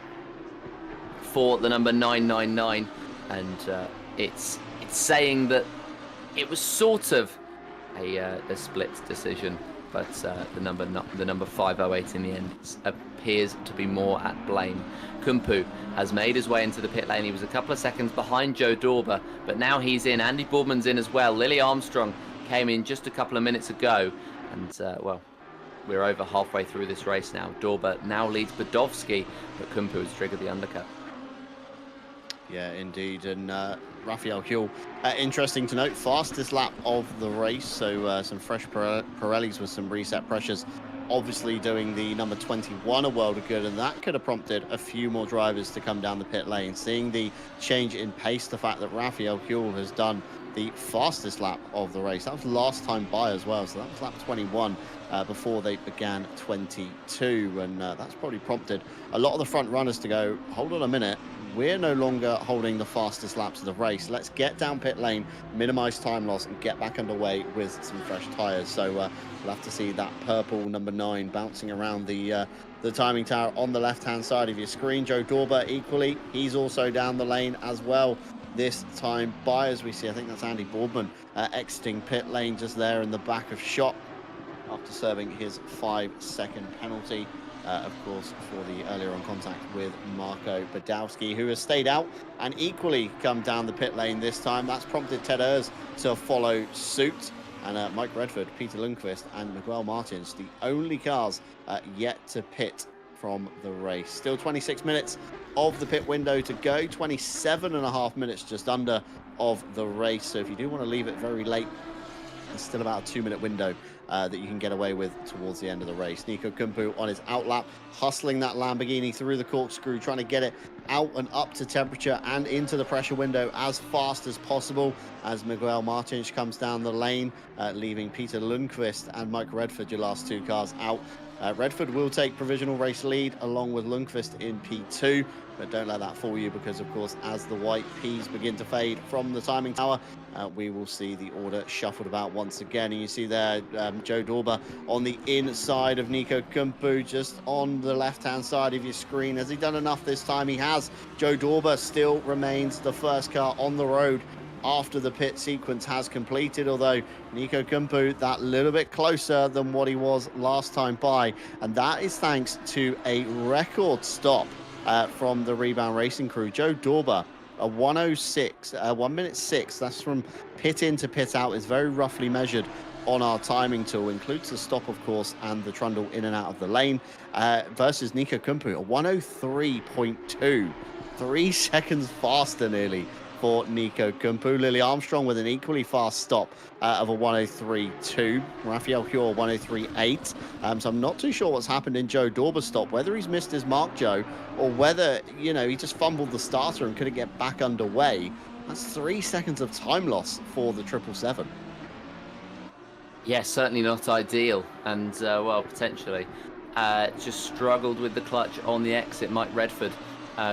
for the number 999, and it's saying that it was sort of a split decision, but the number 508 in the end appears to be more at blame. Kumpu has made his way into the pit lane. He was a couple of seconds behind Joe Dorber, but now he's in. Andy Boardman's in as well. Lily Armstrong came in just a couple of minutes ago, and well, we're over halfway through this race now. Dorber now leads Badovsky, but Kumpu has triggered the undercut.
Yeah, indeed. And Raphael Huell, interesting to note, fastest lap of the race. So some fresh Pirellis with some reset pressures. Obviously doing the number 21 a world of good, and that could have prompted a few more drivers to come down the pit lane. Seeing the change in pace, the fact that Raphael Huell has done the fastest lap of the race. That was last time by as well, so that was lap 21 before they began 22, and that's probably prompted a lot of the front runners to go, hold on a minute, we're no longer holding the fastest laps of the race. Let's get down pit lane, minimize time loss, and get back underway with some fresh tires. So we'll have to see that purple number 9 bouncing around the timing tower on the left-hand side of your screen. Joe Dorber equally, he's also down the lane as well this time by, as we see. I think that's Andy Boardman exiting pit lane just there in the back of shot after serving his 5-second penalty, of course, for the earlier on contact with Marco Badowski, who has stayed out and equally come down the pit lane this time. That's prompted Ted Urs to follow suit, and Mike Redford, Peter Lundqvist and Miguel Martins, the only cars yet to pit from the race. Still 26 minutes of the pit window to go, 27.5 minutes just under of the race. So if you do want to leave it very late, there's still about a 2-minute window that you can get away with towards the end of the race. Nico Kumpu on his outlap, hustling that Lamborghini through the corkscrew, trying to get it out and up to temperature and into the pressure window as fast as possible, as Miguel Martins comes down the lane, leaving Peter Lundqvist and Mike Redford, your last two cars, out. Redford will take provisional race lead along with Lundqvist in P2, but don't let that fool you, because of course as the white P's begin to fade from the timing tower, we will see the order shuffled about once again. And you see there Joe Dorber on the inside of Nico Kumpu, just on the left-hand side of your screen. Has he done enough this time? He has. Joe Dorber still remains the first car on the road after the pit sequence has completed, although Nico Kumpu that little bit closer than what he was last time by, and that is thanks to a record stop from the Rebound Racing crew. Joe Dorber, a 1:06, 1 minute 6, that's from pit in to pit out, is very roughly measured on our timing tool, includes the stop of course and the trundle in and out of the lane, versus Nico Kumpu, a 1:03.2, 3 seconds faster nearly for Nico Kumpu. Lily Armstrong with an equally fast stop of a 1:03.2. Raphael Huell 1:03.8. So I'm not too sure what's happened in Joe Dorber's stop, whether he's missed his mark, Joe, or whether, you know, he just fumbled the starter and couldn't get back underway. That's 3 seconds of time loss for the 777.
Yeah, certainly not ideal, and well, potentially just struggled with the clutch on the exit. Mike Redford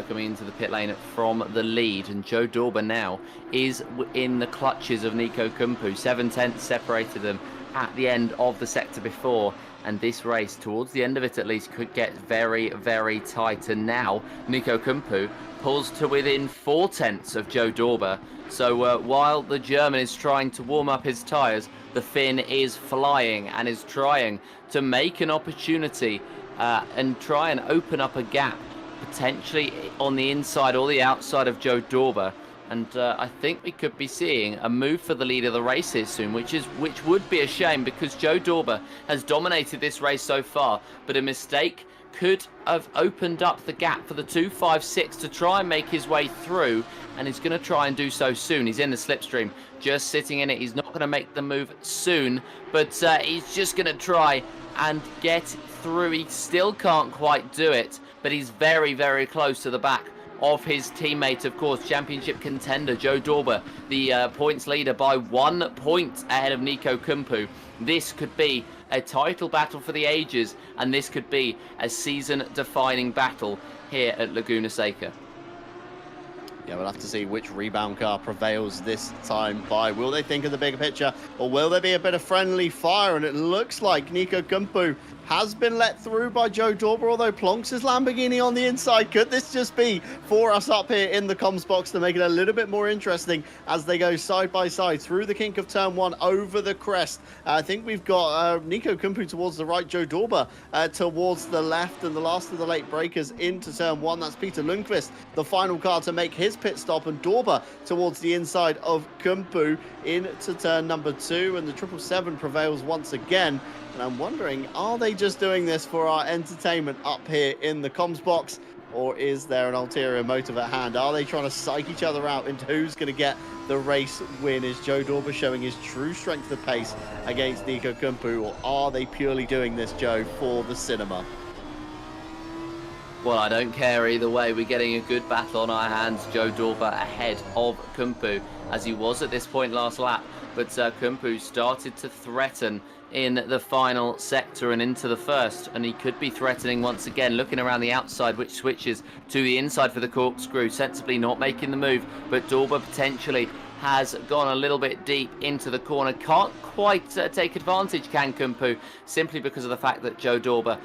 coming into the pit lane from the lead, and Joe Dorber now is in the clutches of Nico Kumpu. 7/10 separated them at the end of the sector before, and this race, towards the end of it at least, could get very, very tight. And now Nico Kumpu pulls to within 4/10 of Joe Dorber. So while the German is trying to warm up his tyres, the Finn is flying and is trying to make an opportunity and try and open up a gap, potentially on the inside or the outside of Joe Dorber. And I think we could be seeing a move for the lead of the race here soon, which would be a shame, because Joe Dorber has dominated this race so far, but a mistake could have opened up the gap for the 256 to try and make his way through, and he's going to try and do so soon. He's in the slipstream, just sitting in it. He's not going to make the move soon, but he's just going to try and get through. He still can't quite do it, but he's very, very close to the back of his teammate, of course, championship contender Joe Dorber, the points leader by 1 point ahead of Nico Kumpu. This could be a title battle for the ages, and this could be a season-defining battle here at Laguna Seca.
Yeah, we'll have to see which rebound car prevails this time by. Will they think of the bigger picture, or will there be a bit of friendly fire? And it looks like Nico Kumpu has been let through by Joe Dorber, although Plonks' Lamborghini on the inside. Could this just be for us up here in the comms box to make it a little bit more interesting as they go side by side through the kink of turn 1 over the crest? I think we've got Nico Kumpu towards the right, Joe Dorber towards the left, and the last of the late breakers into turn 1. That's Peter Lundqvist, the final car to make his pit stop, and Dorber towards the inside of Kumpu into turn number 2, and the 777 prevails once again. And I'm wondering, are they just doing this for our entertainment up here in the comms box, or is there an ulterior motive at hand? Are they trying to psych each other out into who's going to get the race win? Is Joe Dorber showing his true strength of pace against Nico Kumpu, or are they purely doing this, Joe, for the cinema?
Well, I don't care either way. We're getting a good battle on our hands. Joe Dorber ahead of Kumpu, as he was at this point last lap. But Kumpu started to threaten in the final sector and into the first, and he could be threatening once again, looking around the outside, which switches to the inside for the corkscrew, sensibly not making the move, but Dorber potentially has gone a little bit deep into the corner. Can't quite take advantage, can Kumpu, simply because of the fact that Joe Dorber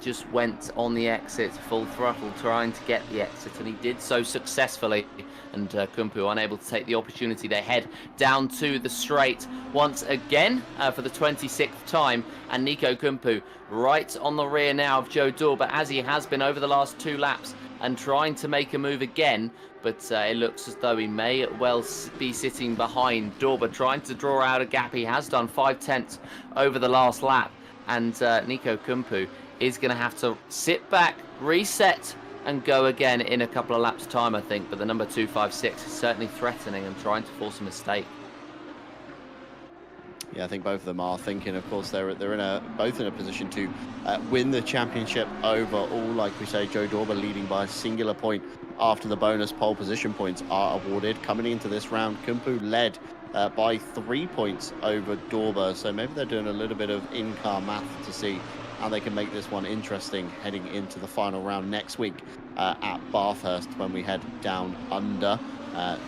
just went on the exit full throttle trying to get the exit, and he did so successfully. And Kumpu unable to take the opportunity to head down to the straight once again for the 26th time. And Nico Kumpu right on the rear now of Joe Dorber, as he has been over the last 2 laps, and trying to make a move again. But it looks as though he may well be sitting behind Dorber, trying to draw out a gap. He has done 5/10 over the last lap. And Nico Kumpu is going to have to sit back, reset, and go again in a couple of laps' time, I think. But the number 256 is certainly threatening and trying to force a mistake.
Yeah, I think both of them are thinking. Of course, they're both in a position to win the championship overall. Like we say, Joe Dorber leading by a singular point after the bonus pole position points are awarded. Coming into this round, Kumpu led by 3 points over Dorber. So maybe they're doing a little bit of in-car math to see how they can make this one interesting heading into the final round next week at Bathurst when we head down under.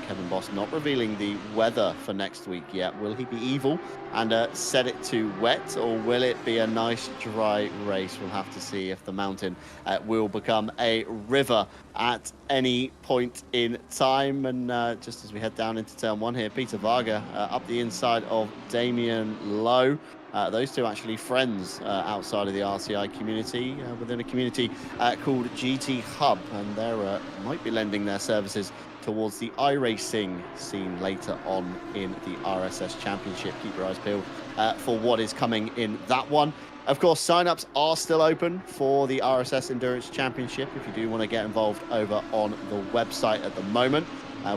Kevin Boss not revealing the weather for next week yet. Will he be evil and set it to wet, or will it be a nice dry race? We'll have to see if the mountain will become a river at any point in time. And just as we head down into turn 1 here, Peter Varga up the inside of Damian Lowe. Those two actually friends outside of the RCI community, within a community called GT Hub, and they might be lending their services towards the iRacing scene later on in the RSS Championship. Keep your eyes peeled for what is coming in that one. Of course, sign-ups are still open for the RSS Endurance Championship if you do want to get involved over on the website at the moment.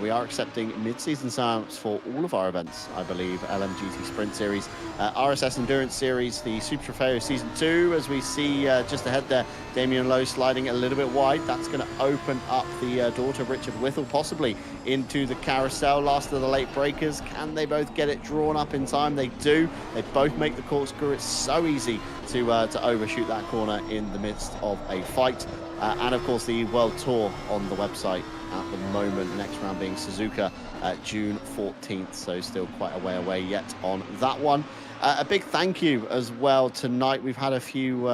We are accepting mid-season sign-ups for all of our events, I believe. LMGT Sprint Series, RSS Endurance Series, the Super Trofeo Season 2, as we see just ahead there, Damian Lowe sliding a little bit wide. That's going to open up the door to Richard Whittle, possibly into the carousel. Last of the late breakers. Can they both get it drawn up in time? They do. They both make the corkscrew. It's so easy to overshoot that corner in the midst of a fight. And of course, the World Tour on the website at the moment. Next round being Suzuka June 14th, so still quite a way away yet on that one. A big thank you as well tonight. We've had a few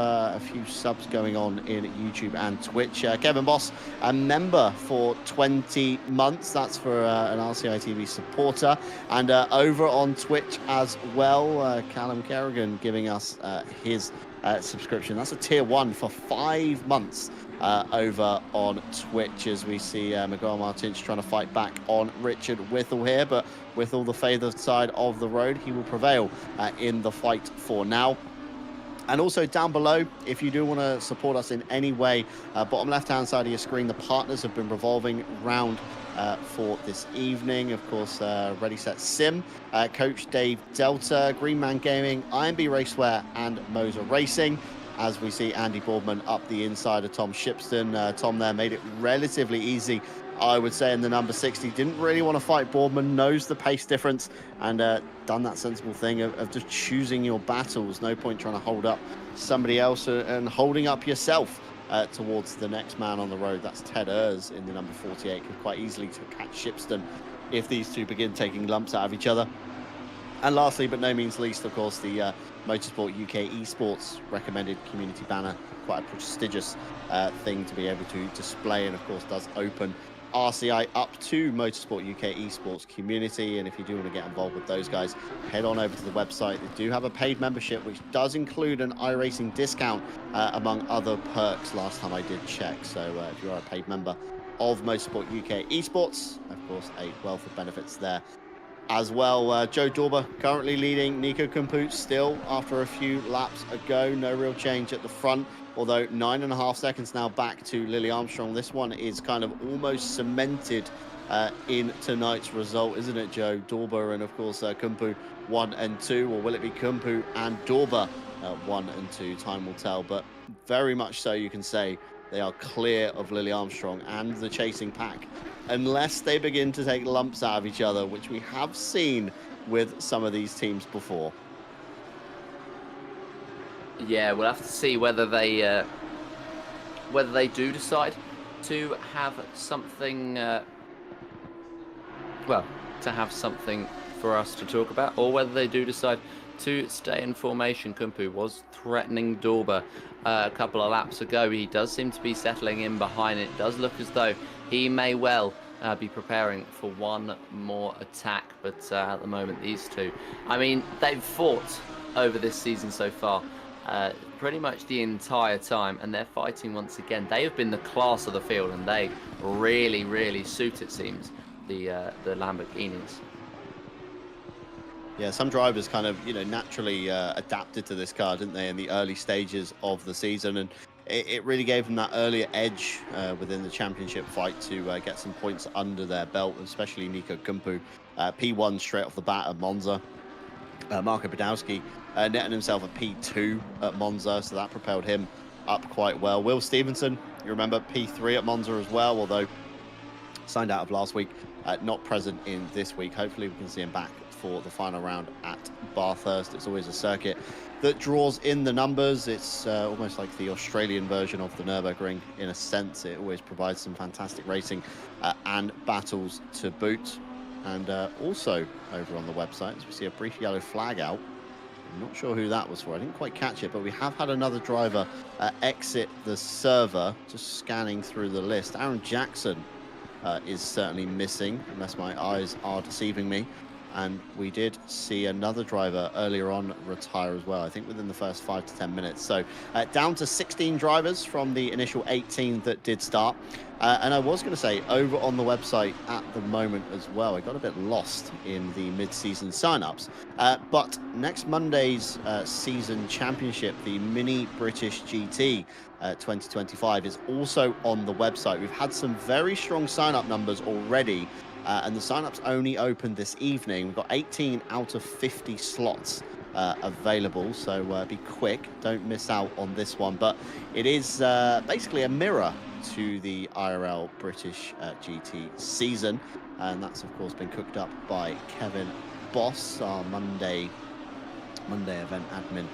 subs going on in YouTube and Twitch. Kevin Boss, a member for 20 months. That's for an RCI TV supporter. And over on Twitch as well, Callum Kerrigan giving us his subscription. That's a tier 1 for 5 months over on Twitch, as we see Miguel Martins trying to fight back on Richard Whittle here, but Whittle, the favoured side of the road, he will prevail in the fight for now. And also down below, if you do want to support us in any way, bottom left-hand side of your screen, the partners have been revolving round for this evening. Of course, Ready Set Sim, Coach Dave Delta, Green Man Gaming, IMB Raceware, and Moser Racing. As we see Andy Boardman up the inside of Tom Shipston. Tom there made it relatively easy, I would say, in the number 60. Didn't really want to fight Boardman, knows the pace difference, and done that sensible thing of just choosing your battles. No point trying to hold up somebody else and holding up yourself towards the next man on the road. That's Ted Ers in the number 48. Could quite easily catch Shipston if these two begin taking lumps out of each other. And lastly, but no means least, of course, the Motorsport UK Esports recommended community banner. Quite a prestigious thing to be able to display, and of course does open RCI up to Motorsport UK Esports community. And if you do want to get involved with those guys, head on over to the website. They do have a paid membership, which does include an iRacing discount among other perks last time I did check. So if you are a paid member of Motorsport UK Esports, of course a wealth of benefits there as well. Joe Dorber currently leading. Nico Kumpu still after a few laps ago. No real change at the front, although 9.5 seconds now back to Lily Armstrong. This one is kind of almost cemented in tonight's result, isn't it, Joe? Dorber and, of course, Kumpu 1 and 2, or will it be Kumpu and Dorber 1 and 2? Time will tell, but very much so, you can say they are clear of Lily Armstrong and the chasing pack, unless they begin to take lumps out of each other, which we have seen with some of these teams before.
Yeah, we'll have to see whether they do decide to have something, well, to have something for us to talk about, or whether they do decide to stay in formation. Kumpu was threatening Dorber a couple of laps ago. He does seem to be settling in behind. It does look as though he may well be preparing for one more attack, but at the moment these two, I mean, they've fought over this season so far pretty much the entire time, and they're fighting once again. They have been the class of the field, and they really suit, it seems, the Lamborghinis.
Yeah, some drivers kind of, naturally adapted to this car, didn't they, in the early stages of the season, and it really gave them that earlier edge within the championship fight to get some points under their belt, especially Nico Kumpu, P1 straight off the bat at Monza. Marko Badowski netting himself a P2 at Monza, so that propelled him up quite well. Will Stevenson, you remember, P3 at Monza as well, although signed out of last week, not present in this week. Hopefully we can see him back for the final round at Bathurst. It's always a circuit that draws in the numbers. It's almost like the Australian version of the Nürburgring in a sense. It always provides some fantastic racing and battles to boot. And also over on the website, as we see a brief yellow flag out. I'm not sure who that was for. I didn't quite catch it, but we have had another driver exit the server. Just scanning through the list. Aaron Jackson is certainly missing, unless my eyes are deceiving me. And we did see another driver earlier on retire as well, I think within the first 5 to 10 minutes. So down to 16 drivers from the initial 18 that did start. And I was going to say, over on the website at the moment as well, I got a bit lost in the mid-season sign-ups. But next Monday's season championship, the Mini British GT 2025, is also on the website. We've had some very strong sign-up numbers already. And the sign-ups only opened this evening. We've got 18 out of 50 slots available, so be quick. Don't miss out on this one. But it is basically a mirror to the IRL British GT season. And that's, of course, been cooked up by Kevin Boss, our Monday event admin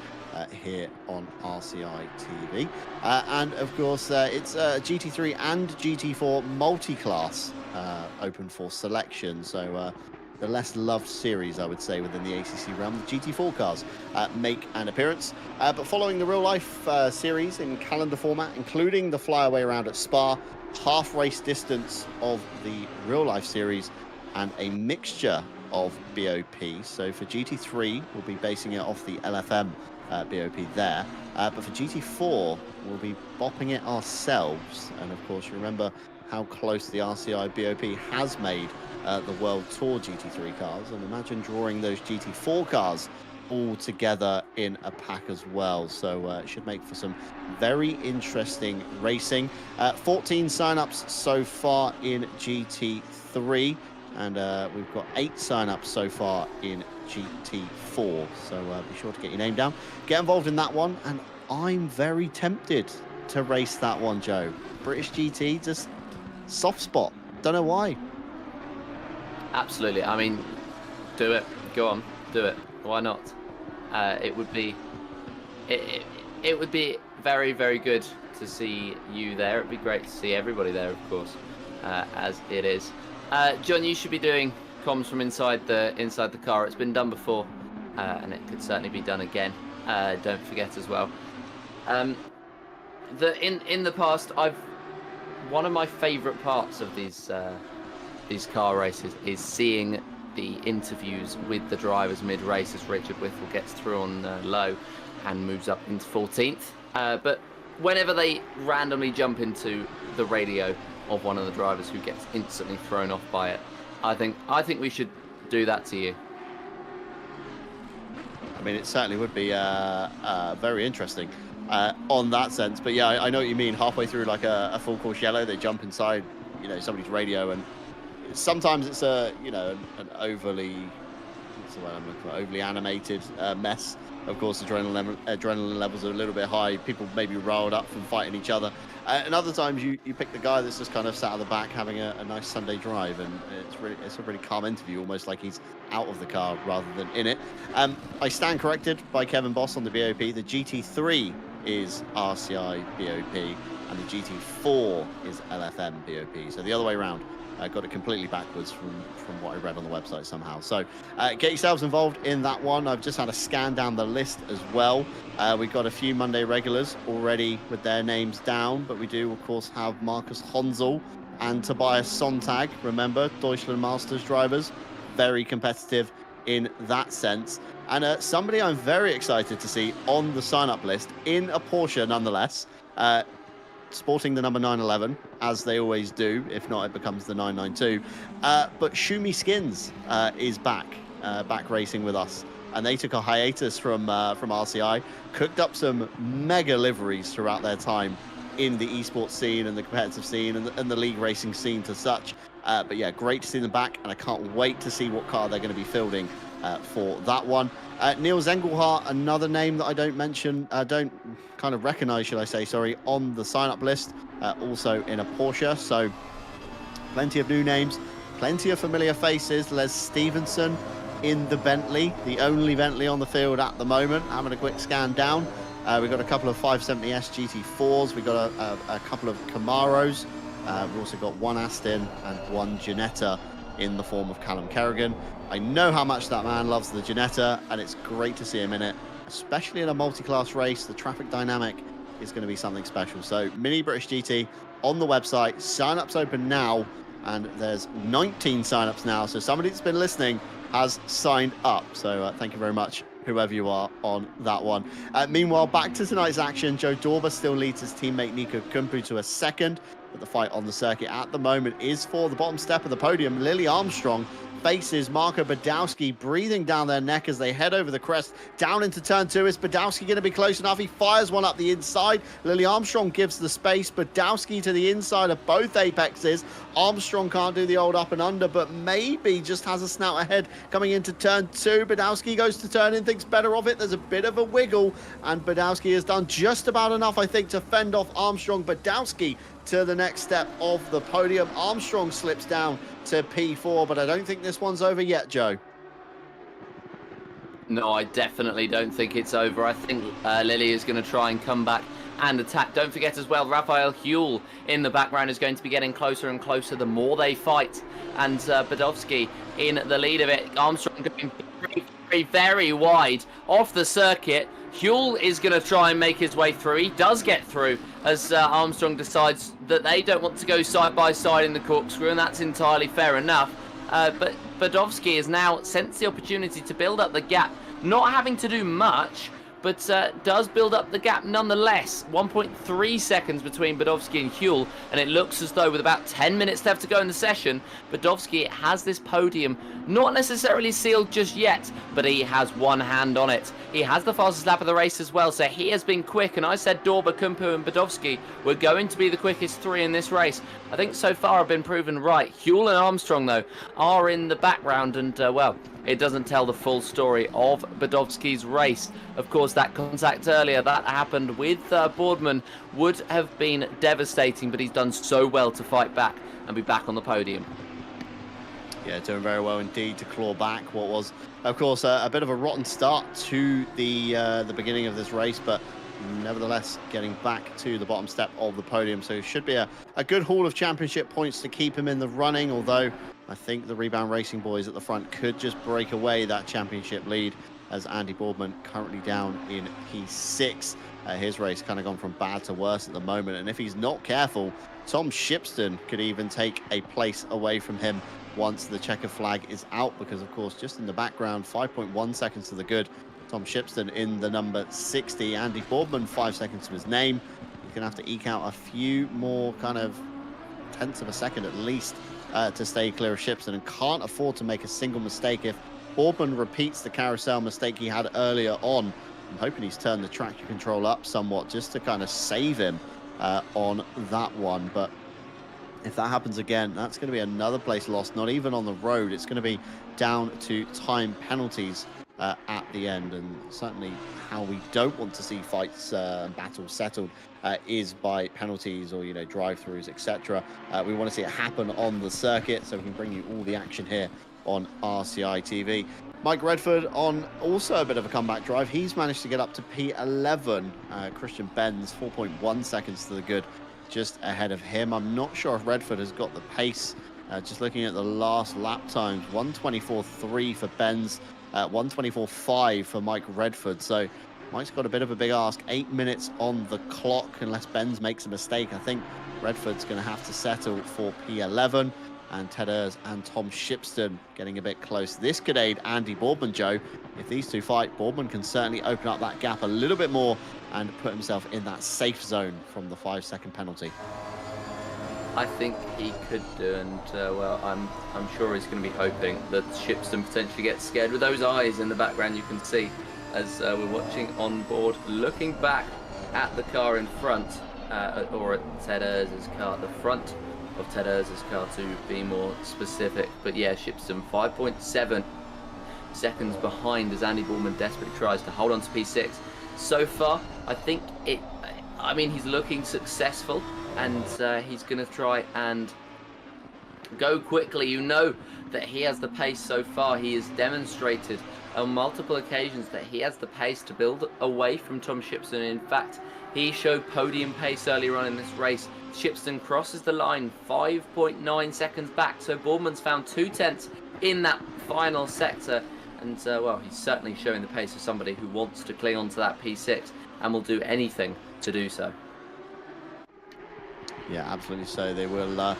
here on RCI TV. And, of course, it's GT3 and GT4 multi-class open for selection. So the less loved series, I would say, within the ACC realm. The GT4 cars make an appearance. But following the real-life series in calendar format, including the flyaway round at Spa, half race distance of the real-life series, and a mixture of BOP. So for GT3, we'll be basing it off the LFM BOP there. But for GT4, we'll be bopping it ourselves. And of course, remember how close the RCI BOP has made the World Tour GT3 cars. And imagine drawing those GT4 cars all together in a pack as well. So it should make for some very interesting racing. 14 sign-ups so far in GT3. And we've got 8 sign-ups so far in GT4. So be sure to get your name down. Get involved in that one. And I'm very tempted to race that one, Joe. British GT, just soft spot. Don't know why.
Absolutely. I mean, do it. Go on. Do it. Why not? It would be very, very good to see you there. It'd be great to see everybody there, of course, as it is. John, you should be doing comms from inside the car. It's been done before, and it could certainly be done again. Don't forget as well. In the past, one of my favourite parts of these car races is seeing the interviews with the drivers mid-race as Richard Whittle gets through on low and moves up into 14th. But whenever they randomly jump into the radio of one of the drivers who gets instantly thrown off by it, I think we should do that to you.
I mean, it certainly would be very interesting on that sense. But yeah, I know what you mean. Halfway through like a full course yellow, they jump inside, somebody's radio, and sometimes it's an overly, what's the word I'm looking for, overly animated mess. Of course, adrenaline levels are a little bit high. People maybe riled up from fighting each other. And other times you pick the guy that's just kind of sat at the back having a nice Sunday drive, and it's a really calm interview, almost like he's out of the car rather than in it. I stand corrected by Kevin Boss on the BOP. The GT3 is RCI BOP, and the GT4 is LFM BOP. So the other way around. I got it completely backwards from what I read on the website somehow. So get yourselves involved in that one. I've just had a scan down the list as well. We've got a few Monday regulars already with their names down, but we do, of course, have Marcus Honsel and Tobias Sontag. Remember, Deutschland Masters drivers, very competitive in that sense. And somebody I'm very excited to see on the sign-up list in a Porsche nonetheless, sporting the number 911, as they always do. If not, it becomes the 992. But Shumi Skins is back racing with us. And they took a hiatus from RCI, cooked up some mega liveries throughout their time in the esports scene and the competitive scene and the league racing scene to such. But yeah, great to see them back, and I can't wait to see what car they're going to be fielding for that one. Niels Engelhardt, another name that I don't mention, don't kind of recognize, should I say, sorry, on the sign-up list, also in a Porsche. So plenty of new names, plenty of familiar faces. Les Stevenson in the Bentley, the only Bentley on the field at the moment. Having a quick scan down. We've got a couple of 570S GT4s. We've got a couple of Camaros. We've also got one Aston and one Ginetta in the form of Callum Kerrigan. I know how much that man loves the Ginetta, and it's great to see him in it, especially in a multi-class race. The traffic dynamic is going to be something special. So Mini British GT on the website. Sign-ups open now, and there's 19 sign-ups now. So somebody that's been listening has signed up. So thank you very much, whoever you are on that one. Meanwhile, back to tonight's action. Joe Dorber still leads his teammate Nico Kumpu to a second, but the fight on the circuit at the moment is for the bottom step of the podium. Lily Armstrong faces Marco Badowski, breathing down their neck as they head over the crest down into turn 2. Is Badowski going to be close enough? He fires one up the inside. Lily Armstrong gives the space. Badowski to the inside of both apexes. Armstrong can't do the old up and under, but maybe just has a snout ahead coming into turn 2. Badowski goes to turn in, thinks better of it. There's a bit of a wiggle, and Badowski has done just about enough, I think, to fend off Armstrong. Badowski to the next step of the podium. Armstrong slips down to P4, but I don't think this one's over yet, Joe.
No, I definitely don't think it's over. I think Lily is going to try and come back and attack. Don't forget as well, Raphael Huell in the background is going to be getting closer and closer the more they fight. And Badowski in the lead of it. Armstrong going very, very, very wide off the circuit. Huell is going to try and make his way through. He does get through as Armstrong decides that they don't want to go side by side in the corkscrew, and that's entirely fair enough. But Badowski has now sensed the opportunity to build up the gap, not having to do much, but does build up the gap nonetheless. 1.3 seconds between Badowski and Huell, and it looks as though with about 10 minutes left to go in the session, Badowski has this podium not necessarily sealed just yet, but he has one hand on it. He has the fastest lap of the race as well, so he has been quick, and I said Dorber, Kumpu and Badowski were going to be the quickest three in this race. I think so far I've been proven right. Huell and Armstrong, though, are in the background, and well, it doesn't tell the full story of Badowski's race. Of course, that contact earlier that happened with Boardman would have been devastating, but he's done so well to fight back and be back on the podium.
Yeah, doing very well indeed to claw back what was, of course, a bit of a rotten start to the beginning of this race, but nevertheless getting back to the bottom step of the podium. So it should be a good haul of championship points to keep him in the running, although I think the Rebound Racing boys at the front could just break away that championship lead, as Andy Boardman currently down in P6. His race kind of gone from bad to worse at the moment, and if he's not careful, Tom Shipston could even take a place away from him once the checker flag is out, because of course just in the background, 5.1 seconds to the good, Tom Shipston in the number 60. Andy Boardman 5 seconds to his name. He's gonna have to eke out a few more kind of tenths of a second at least to stay clear of Shipston, and can't afford to make a single mistake. If Boardman repeats the carousel mistake he had earlier on, I'm hoping he's turned the traction control up somewhat just to kind of save him on that one. But if that happens again, that's going to be another place lost, not even on the road. It's going to be down to time penalties at the end, and certainly how we don't want to see fights and battles settled is by penalties or, you know, drive-throughs, etc. We want to see it happen on the circuit, so we can bring you all the action here on RCI TV. Mike Redford on also a bit of a comeback drive. He's managed to get up to P11. Christian Benz 4.1 seconds to the good, just ahead of him. I'm not sure if Redford has got the pace. Just looking at the last lap times, 1:24.3 for Benz, 1:24.5 for Mike Redford. So Mike's got a bit of a big ask. 8 minutes on the clock, unless Benz makes a mistake. I think Redford's going to have to settle for P11. And Ted Ers and Tom Shipston getting a bit close. This could aid Andy Boardman, Joe. If these two fight, Boardman can certainly open up that gap a little bit more and put himself in that safe zone from the 5-second penalty.
I think he could do, and well, I'm sure he's going to be hoping that Shipston potentially gets scared. With those eyes in the background, you can see as we're watching on board, looking back at the car in front, or at Ted Ers' car at the front of Ted Ers' car to be more specific. But yeah, Shipston 5.7 seconds behind as Andy Boardman desperately tries to hold on to P6. So far, I think I mean, he's looking successful, and he's going to try and go quickly. You know that he has the pace so far. He has demonstrated on multiple occasions that he has the pace to build away from Tom Shipston. In fact, he showed podium pace earlier on in this race. Shipston crosses the line 5.9 seconds back, so Boardman's found 2/10 in that final sector, and well, he's certainly showing the pace of somebody who wants to cling on to that P6 and will do anything to do so.
Yeah, absolutely so. They will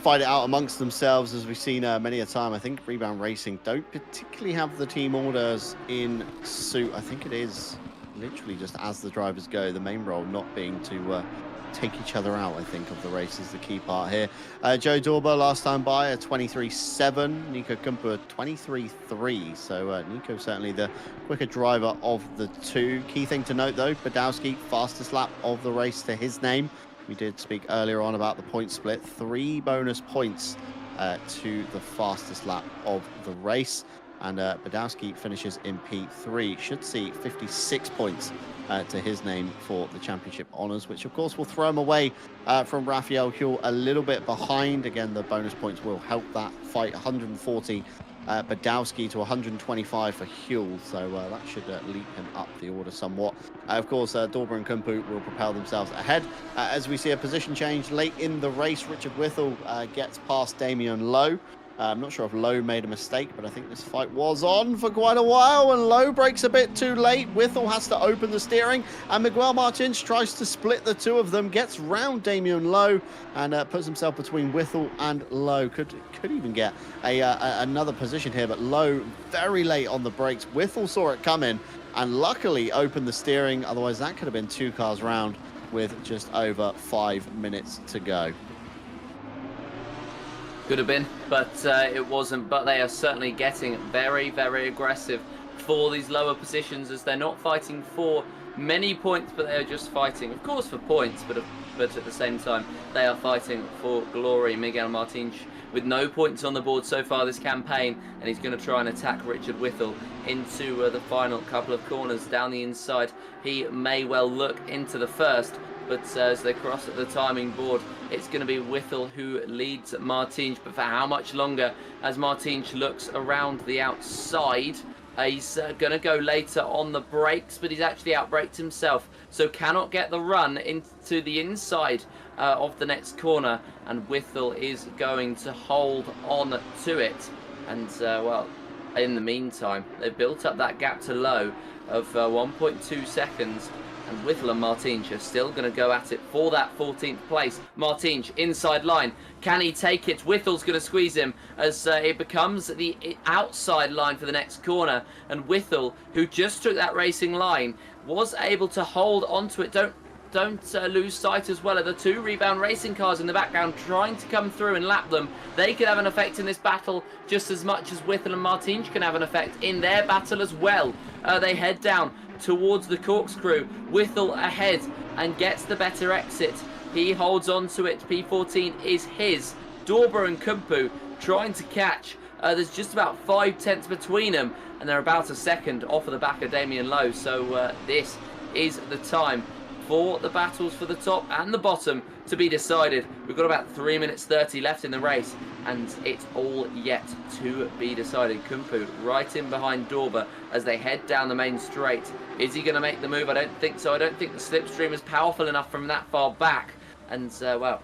fight it out amongst themselves, as we've seen many a time. I think Rebound Racing don't particularly have the team orders in suit. I think it is literally just as the drivers go, the main role not being to take each other out. I think of the race is the key part here. Joe Dorber last time by a 23.7, Nico Kumpu a 23.3, so Nico certainly the quicker driver of the two. Key thing to note though, Badowski fastest lap of the race to his name. We did speak earlier on about the point split, 3 bonus points to the fastest lap of the race, and Badowski finishes in P3. Should see 56 points to his name for the championship honours, which of course will throw him away from Raphael Huell a little bit behind. Again, the bonus points will help that fight. 140 Badowski to 125 for Huel, so that should leap him up the order somewhat. Of course, Dorber and Kumpu will propel themselves ahead. As we see a position change late in the race, Richard Whittle gets past Damien Lowe. I'm not sure if Lowe made a mistake, but I think this fight was on for quite a while, and Lowe breaks a bit too late. Whittle has to open the steering, and Miguel Martins tries to split the two of them, gets round Damien Lowe, and puts himself between Whittle and Lowe. Could even get another position here, but Lowe very late on the brakes. Whittle saw it coming, and luckily opened the steering, otherwise that could have been 2 cars round with just over 5 minutes to go.
Could have been, but it wasn't. But they are certainly getting very, very aggressive for these lower positions, as they're not fighting for many points, but they are just fighting, of course, for points, but at the same time, they are fighting for glory. Miguel Martins with no points on the board so far this campaign, and he's going to try and attack Richard Whittle into the final couple of corners down the inside. He may well look into the first, but as they cross at the timing board, it's going to be Whittle who leads Martins. But for how much longer, as Martins looks around the outside, he's going to go later on the brakes, but he's actually outbraked himself, so cannot get the run into the inside of the next corner, and Whittle is going to hold on to it. And well, in the meantime, they've built up that gap to Lowe of 1.2 seconds. And Whittle and Martins are still going to go at it for that 14th place. Martins, inside line. Can he take it? Whittle's going to squeeze him as it becomes the outside line for the next corner. And Whittle, who just took that racing line, was able to hold onto it. Don't lose sight as well of the 2 rebound racing cars in the background trying to come through and lap them. They could have an effect in this battle just as much as Whittle and Martins can have an effect in their battle as well. They head down towards the corkscrew. Whittle ahead and gets the better exit. He holds on to it. P14 is his. Dorber and Kumpu trying to catch. There's just about 5 tenths between them, and they're about a second off of the back of Damien Lowe. So this is the time for the battles for the top and the bottom to be decided. We've got about 3 minutes 30 left in the race, and it's all yet to be decided. Kumpu right in behind Dorber as they head down the main straight. Is he going to make the move? I don't think so. I don't think the slipstream is powerful enough from that far back. And, well,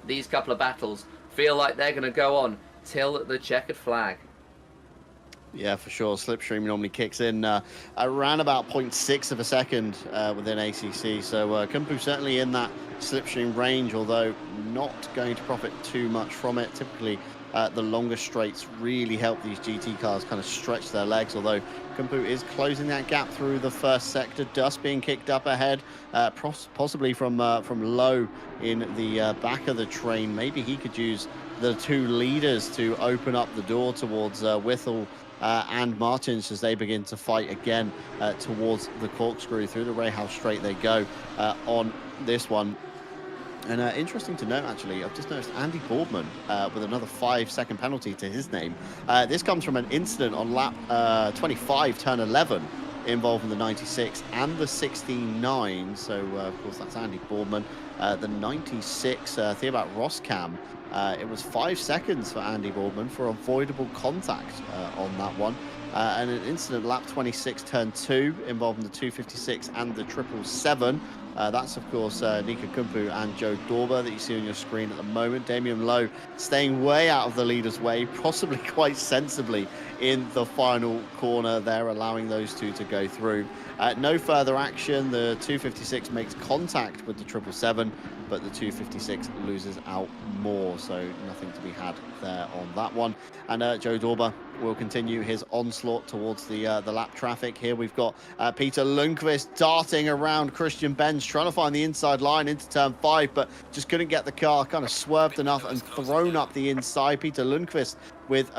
these couple of battles feel like they're going to go on till the checkered flag.
Yeah, for sure. Slipstream normally kicks in around about 0.6 of a second within ACC. So Kumpu certainly in that slipstream range, although not going to profit too much from it. Typically, the longer straights really help these GT cars kind of stretch their legs, although Kumpu is closing that gap through the first sector. Dust being kicked up ahead, possibly from Lowe in the back of the train. Maybe he could use the 2 leaders to open up the door towards Whittle and Martins as they begin to fight again towards the corkscrew. Through the Rahal straight they go on this one. And interesting to note, actually, I've just noticed Andy Boardman with another 5-second penalty to his name. This comes from an incident on lap 25, turn 11, involving the 96 and the 69. So, of course, that's Andy Boardman. The 96, Theobald Roskam. It was 5 seconds for Andy Boardman for avoidable contact on that one. And an incident lap 26, turn 2, involving the 256 and the 777. That's, of course, Nika Kumpu and Joe Dorber that you see on your screen at the moment. Damien Lowe staying way out of the leader's way, possibly quite sensibly in the final corner there, allowing those 2 to go through. No further action. The 256 makes contact with the 777, but the 256 loses out more, so nothing to be had there on that one. And Joe Dorber will continue his onslaught towards the lap traffic. Here we've got Peter Lundqvist darting around Christian Benz, trying to find the inside line into turn 5, but just couldn't get the car, kind of swerved enough and thrown up the inside. Peter Lundqvist with,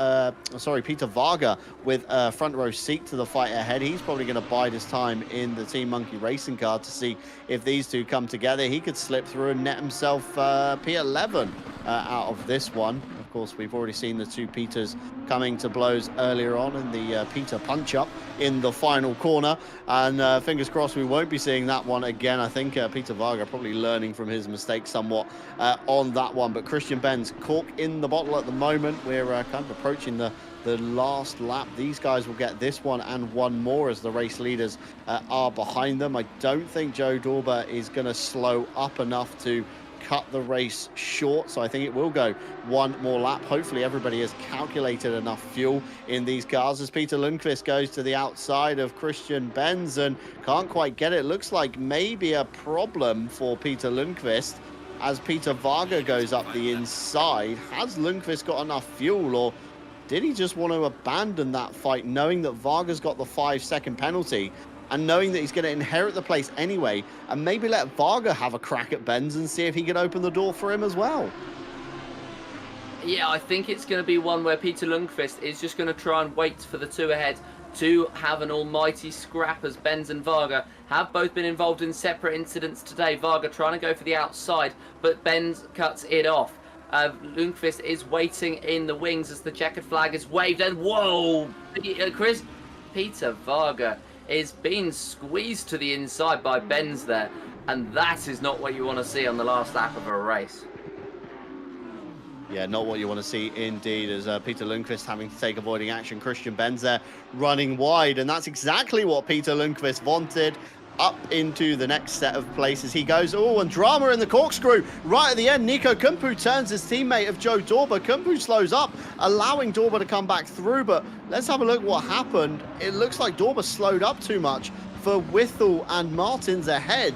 Peter Varga with a front row seat to the fight ahead. He's probably going to bide his time in the Team Monkey racing car to see if these 2 come together. He could slip through and net himself P11 out of this one. Of course, we've already seen the two Peters coming to blows earlier on in the Peter punch-up in the final corner. And fingers crossed we won't be seeing that one again. I think Peter Varga probably learning from his mistake somewhat on that one. But Christian Benz, cork in the bottle at the moment. We're kind of approaching the last lap. These guys will get this one and one more as the race leaders are behind them. I don't think Joe Dorber is going to slow up enough to cut the race short, so I think it will go one more lap. Hopefully everybody has calculated enough fuel in these cars as Peter Lundqvist goes to the outside of Christian Benz and can't quite get it. Looks like maybe a problem for Peter Lundqvist as Peter Varga goes up the inside. Has Lundqvist got enough fuel, or did he just want to abandon that fight knowing that Varga's got the 5-second penalty and knowing that he's going to inherit the place anyway, and maybe let Varga have a crack at Benz and see if he can open the door for him as well?
Yeah, I think it's going to be one where Peter Lundqvist is just going to try and wait for the two ahead to have an almighty scrap, as Benz and Varga have both been involved in separate incidents today. Varga trying to go for the outside, but Benz cuts it off. Lundqvist is waiting in the wings as the checkered flag is waved, and whoa, Peter Varga is being squeezed to the inside by Benz there, and that is not what you want to see on the last lap of a race.
Yeah, not what you want to see indeed, as Peter Lundqvist having to take avoiding action. Christian Benz there running wide, and that's exactly what Peter Lundqvist wanted. Up into the next set of places he goes. Oh, and drama in the corkscrew right at the end. Nico Kumpu turns his teammate of Joe Dorber. Kumpu slows up, allowing Dorber to come back through, but let's have a look what happened. It looks like Dorber slowed up too much for Whittle and Martins ahead,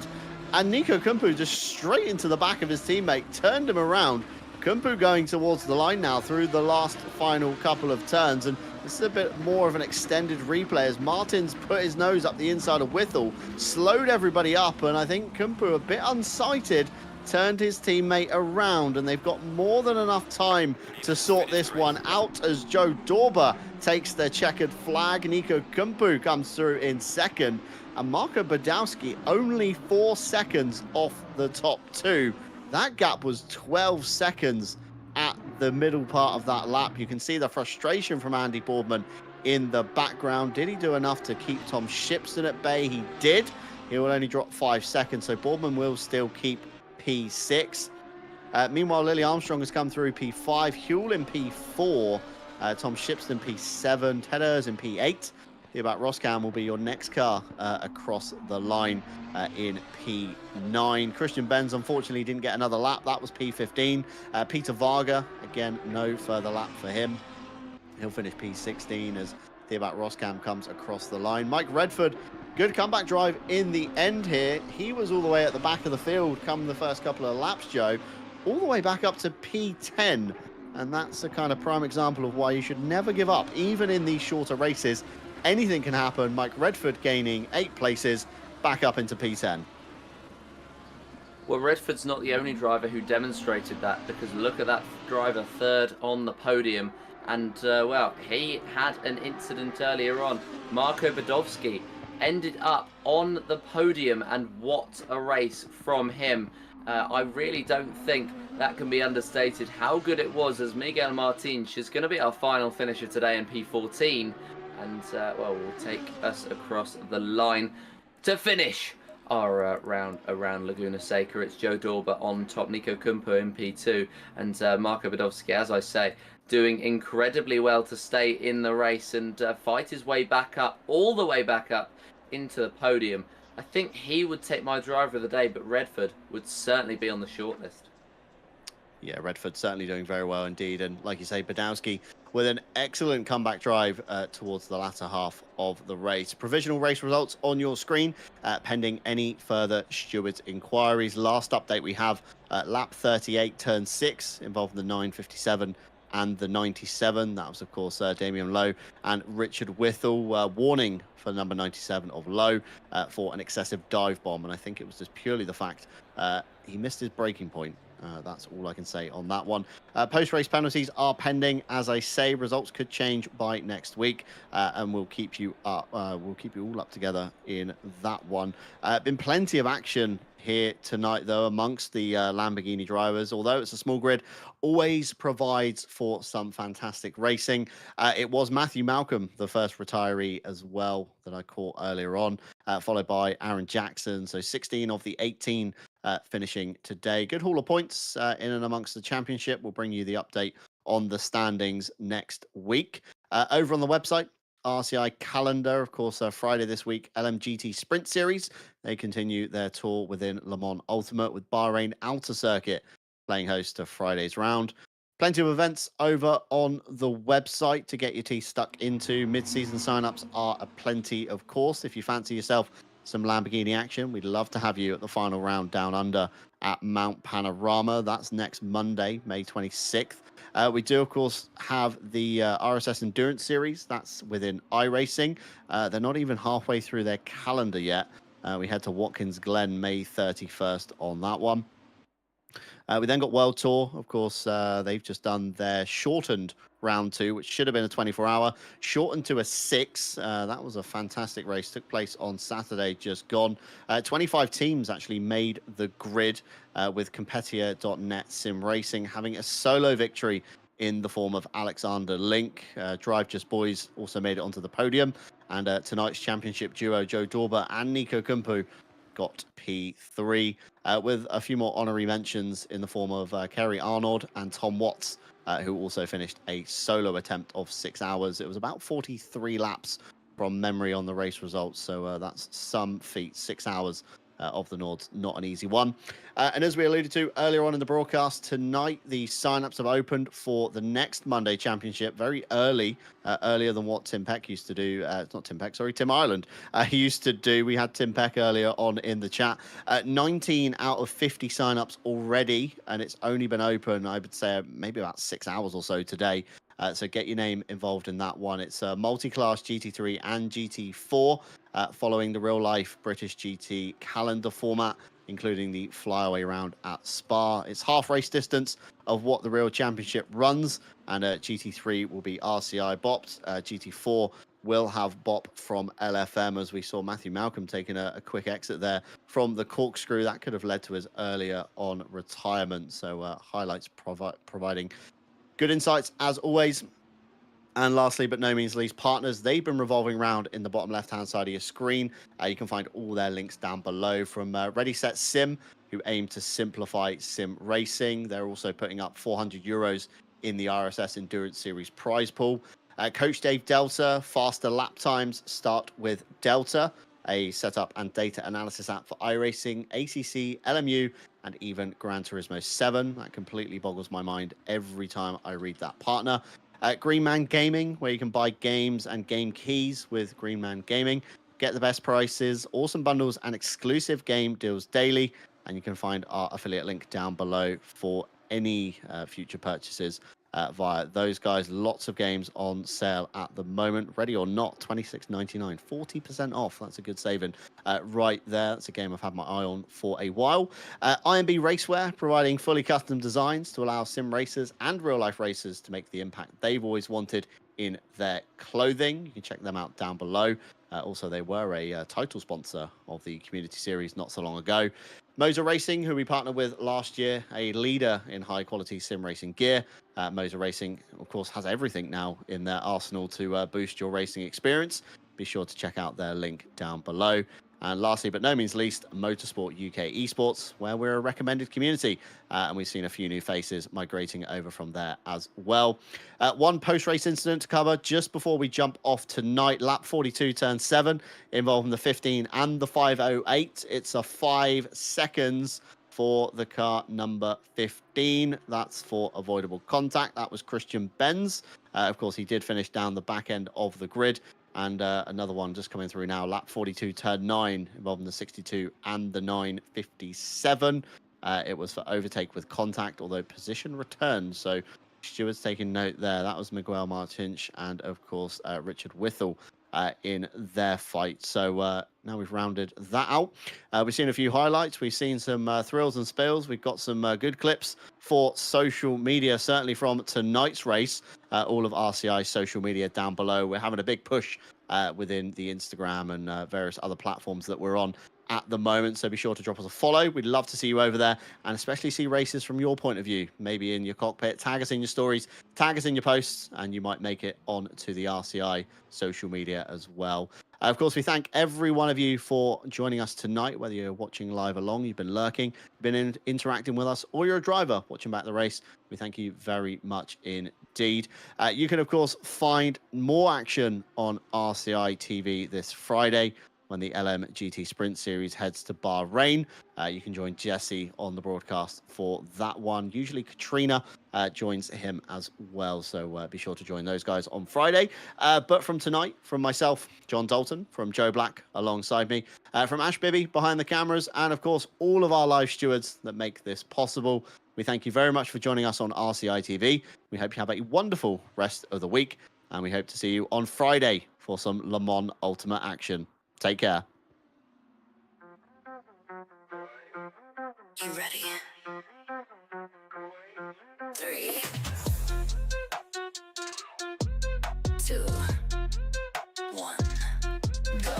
and Nico Kumpu just straight into the back of his teammate, turned him around. Kumpu going towards the line now through the last final couple of turns, and this is a bit more of an extended replay as Martins put his nose up the inside of Whittle, slowed everybody up, and I think Kumpu, a bit unsighted, turned his teammate around, and they've got more than enough time to sort this one out as Joe Dorber takes the checkered flag. Nico Kumpu comes through in second, and Marco Badowski only 4 seconds off the top two. That gap was 12 seconds at the middle part of that lap. You can see the frustration from Andy Boardman in the background. Did he do enough to keep Tom Shipston at bay? He did. He will only drop 5 seconds, so Boardman will still keep P6. Meanwhile, Lily Armstrong has come through P5, Huell in P4, Tom Shipston P7, Ted Urs in P8. Theobald Roskam will be your next car across the line in P9. Christian Benz unfortunately didn't get another lap. That was P15. Peter Varga, again, no further lap for him. He'll finish P16 as Theobald Roskam comes across the line. Mike Redford, good comeback drive in the end here. He was all the way at the back of the field come the first couple of laps, Joe, all the way back up to P10. And that's a kind of prime example of why you should never give up, even in these shorter races. Anything can happen. Mike Redford gaining 8 places, back up into P10.
Well, Redford's not the only driver who demonstrated that, because look at that driver third on the podium. And, well, he had an incident earlier on. Marco Badowski ended up on the podium, and what a race from him. I really don't think that can be understated how good it was, as Miguel Martins is going to be our final finisher today in P14. And, well, will take us across the line to finish our round around Laguna Seca. It's Joe Dorber on top, Nico Kumpu in P2, and Marco Badowski, as I say, doing incredibly well to stay in the race and fight his way back up, all the way back up into the podium. I think he would take my driver of the day, but Redford would certainly be on the shortlist.
Yeah, Redford certainly doing very well indeed. And like you say, Badowski with an excellent comeback drive towards the latter half of the race. Provisional race results on your screen, pending any further stewards' inquiries. Last update we have, lap 38, turn 6, involving the 957 and the 97. That was, of course, Damian Lowe and Richard Whittle. Warning for number 97 of Lowe for an excessive dive bomb. And I think it was just purely the fact he missed his braking point. That's all I can say on that one. Post-race penalties are pending. As I say, results could change by next week, and we'll keep you up. We'll keep you all up together in that one. Been plenty of action here tonight, though, amongst the Lamborghini drivers. Although it's a small grid, always provides for some fantastic racing. It was Matthew Malcolm, the first retiree as well, that I caught earlier on, followed by Aaron Jackson. So 16 of the 18 finishing today. Good haul of points in and amongst the championship. We'll bring you the update on the standings next week. Over on the website, RCI calendar, of course, Friday this week, LMGT Sprint Series. They continue their tour within Le Mans Ultimate with Bahrain Outer Circuit playing host to Friday's round. Plenty of events over on the website to get your teeth stuck into. Mid-season signups are a plenty, of course. If you fancy yourself some Lamborghini action, we'd love to have you at the final round down under at Mount Panorama. That's next Monday, May 26th. We do, of course, have the RSS Endurance Series. That's within iRacing. They're not even halfway through their calendar yet. We head to Watkins Glen May 31st on that one. We then got World Tour. Of course, they've just done their shortened round 2, which should have been a 24-hour, shortened to a 6. That was a fantastic race. Took place on Saturday, just gone. 25 teams actually made the grid, with Competitor.net Sim Racing having a solo victory in the form of Alexander Link. Drive Just Boys also made it onto the podium. And tonight's championship duo, Joe Dorber and Nico Kumpu, got P3, with a few more honorary mentions in the form of Kerry Arnold and Tom Watts, who also finished a solo attempt of 6 hours. It was about 43 laps from memory on the race results, so that's some feat. 6 hours of the Nords, not an easy one. And as we alluded to earlier on in the broadcast, tonight the signups have opened for the next Monday Championship very early, earlier than what Tim Peck used to do. Not Tim Peck, sorry, Tim Ireland he used to do. We had Tim Peck earlier on in the chat. 19 out of 50 signups already, and it's only been open, I would say, maybe about 6 hours or so today. So get your name involved in that one. It's multi-class GT3 and GT4, following the real-life British GT calendar format, including the flyaway round at Spa. It's half race distance of what the real championship runs, and GT3 will be RCI bopped. GT4 will have bop from LFM, as we saw Matthew Malcolm taking a quick exit there from the corkscrew. That could have led to his earlier on retirement. So highlights providing good insights as always. And lastly, but no means least, partners. They've been revolving around in the bottom left-hand side of your screen. You can find all their links down below, from Ready Set Sim, who aim to simplify sim racing. They're also putting up €400 in the RSS Endurance Series prize pool. Coach Dave Delta, faster lap times start with Delta, a setup and data analysis app for iRacing, ACC, LMU, and even Gran Turismo 7. That completely boggles my mind every time I read that partner. Green Man Gaming, where you can buy games and game keys with Green Man Gaming. Get the best prices, awesome bundles, and exclusive game deals daily. And you can find our affiliate link down below for any future purchases via those guys. Lots of games on sale at the moment. Ready or Not, $26.99, 40% off. That's a good saving right there. That's a game I've had my eye on for a while. IMB Racewear, providing fully custom designs to allow sim racers and real-life racers to make the impact they've always wanted in their clothing. You can check them out down below. Also, they were a title sponsor of the Community Series not so long ago. Moser Racing, who we partnered with last year, a leader in high-quality sim racing gear. Moser Racing, of course, has everything now in their arsenal to boost your racing experience. Be sure to check out their link down below. And lastly, but no means least, Motorsport UK Esports, where we're a recommended community. And we've seen a few new faces migrating over from there as well. One post-race incident to cover just before we jump off tonight. Lap 42, turn 7, involving the 15 and the 508. It's a 5 seconds for the car number 15. That's for avoidable contact. That was Christian Benz. Of course, he did finish down the back end of the grid. And another one just coming through now, lap 42, turn 9, involving the 62 and the 957. It was for overtake with contact, although position returned. So stewards taking note there. That was Miguel Martinch and, of course, Richard Whittle in their fight. So now we've rounded that out. We've seen a few highlights. We've seen some thrills and spills. We've got some good clips for social media, certainly from tonight's race. All of RCI's social media down below. We're having a big push within the Instagram and various other platforms that we're on at the moment. So be sure to drop us a follow. We'd love to see you over there, and especially see races from your point of view, maybe in your cockpit. Tag us in your stories, tag us in your posts, and you might make it on to the RCI social media as well. Of course, we thank every one of you for joining us tonight, whether you're watching live along, you've been lurking, been interacting with us, or you're a driver watching back the race. We thank you very much indeed. You can, of course, find more action on RCI TV this Friday when the LM GT Sprint Series heads to Bahrain. You can join Jesse on the broadcast for that one. Usually Katrina joins him as well, so be sure to join those guys on Friday. But from tonight, from myself, John Dalton, from Joe Black alongside me, from Ash Bibby behind the cameras, and of course all of our live stewards that make this possible, we thank you very much for joining us on RCI TV. We hope you have a wonderful rest of the week, and we hope to see you on Friday for some Le Mans Ultimate action. Take care.
You ready? 3, 2, 1, go.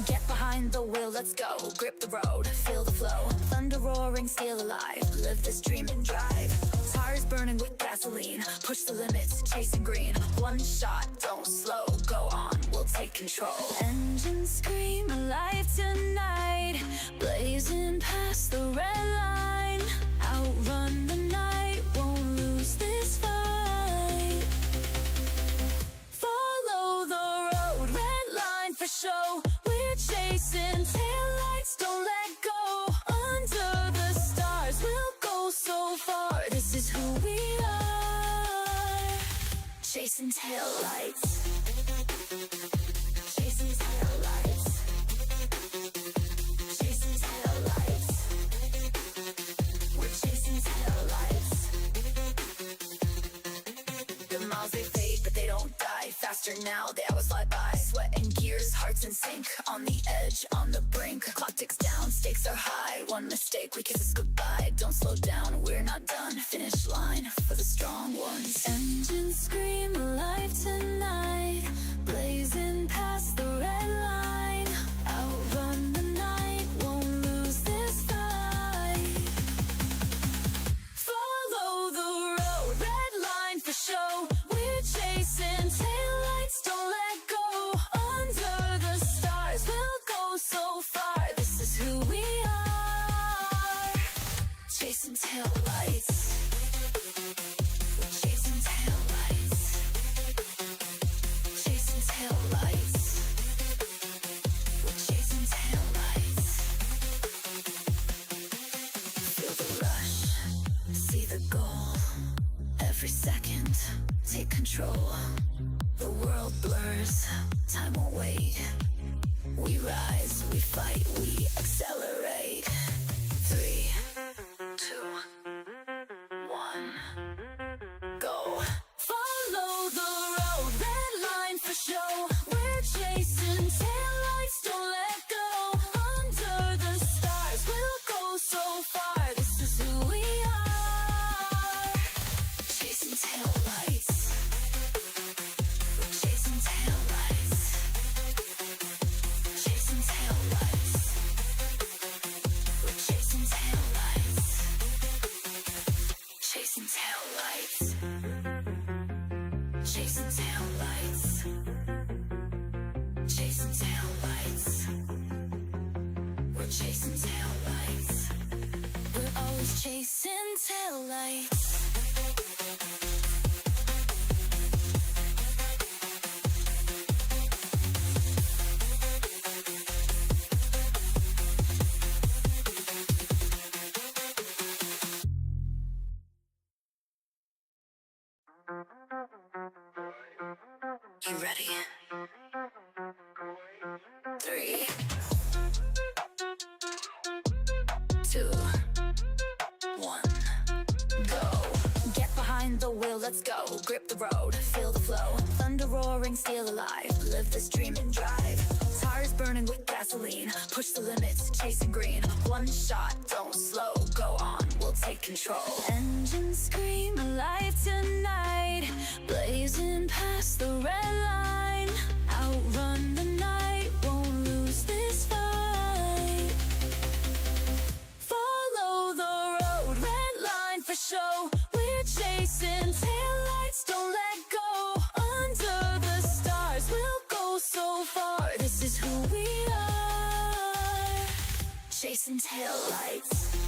Get behind the wheel, let's go. Grip the road, feel the flow. Thunder roaring, steel alive. Live this dream and drive. Tires burning with gasoline. Push the limits, chasing green. One shot, don't slow, go on, we'll take control. Engines scream alive tonight. Blazing past the red line. Outrun the night, won't lose this fight. Follow the road, red line for show. We're chasing taillights, don't let go. Under the stars, we'll go so far. This is who we are. Chasing taillights. Chasing taillights. Chasing taillights. We're chasing taillights. The miles they fade, but they don't die. Faster now, the hours fly by. Sweat and gears, hearts in sync. On the edge, on the brink. Clock ticks down, stakes are high. One mistake, we kiss us goodbye. Don't slow down, we're not done. Finish line for the strong ones. Engines scream alive tonight. Blazing past the red line. Outrun the night, won't lose this fight. Follow the road, red line for show. We're chasing taillights, don't let go. Under the stars, we'll go so far. This is who we are. Chasing taillights. Chasing taillights. Chasing taillights. Chasing taillights. Feel the rush, see the goal. Every second, take control. The world blurs, time won't wait. We rise, we fight, we accelerate. 3, 2, 1, go. Follow the road, red line for show. We're chasing taillights, don't let go. Under the stars, we'll go so far. This is who we are. Chasing taillights. Chasing taillights. Chasing taillights. Chasing taillights. Chasing taillights. Chasing taillights. Chasing taillights. We're chasing taillights. We're always chasing taillights. You ready? 3, 2, 1, go. Get behind the wheel, let's go. Grip the road, feel the flow. Thunder roaring, steel alive. Live this dream and drive. Tires burning with gasoline. Push the limits, chasing green. One shot, don't slow, go on, we'll take control. Engines scream alive tonight. Blazing past the red line. Outrun the night, won't lose this fight. before. This is who we are. Chasing taillights.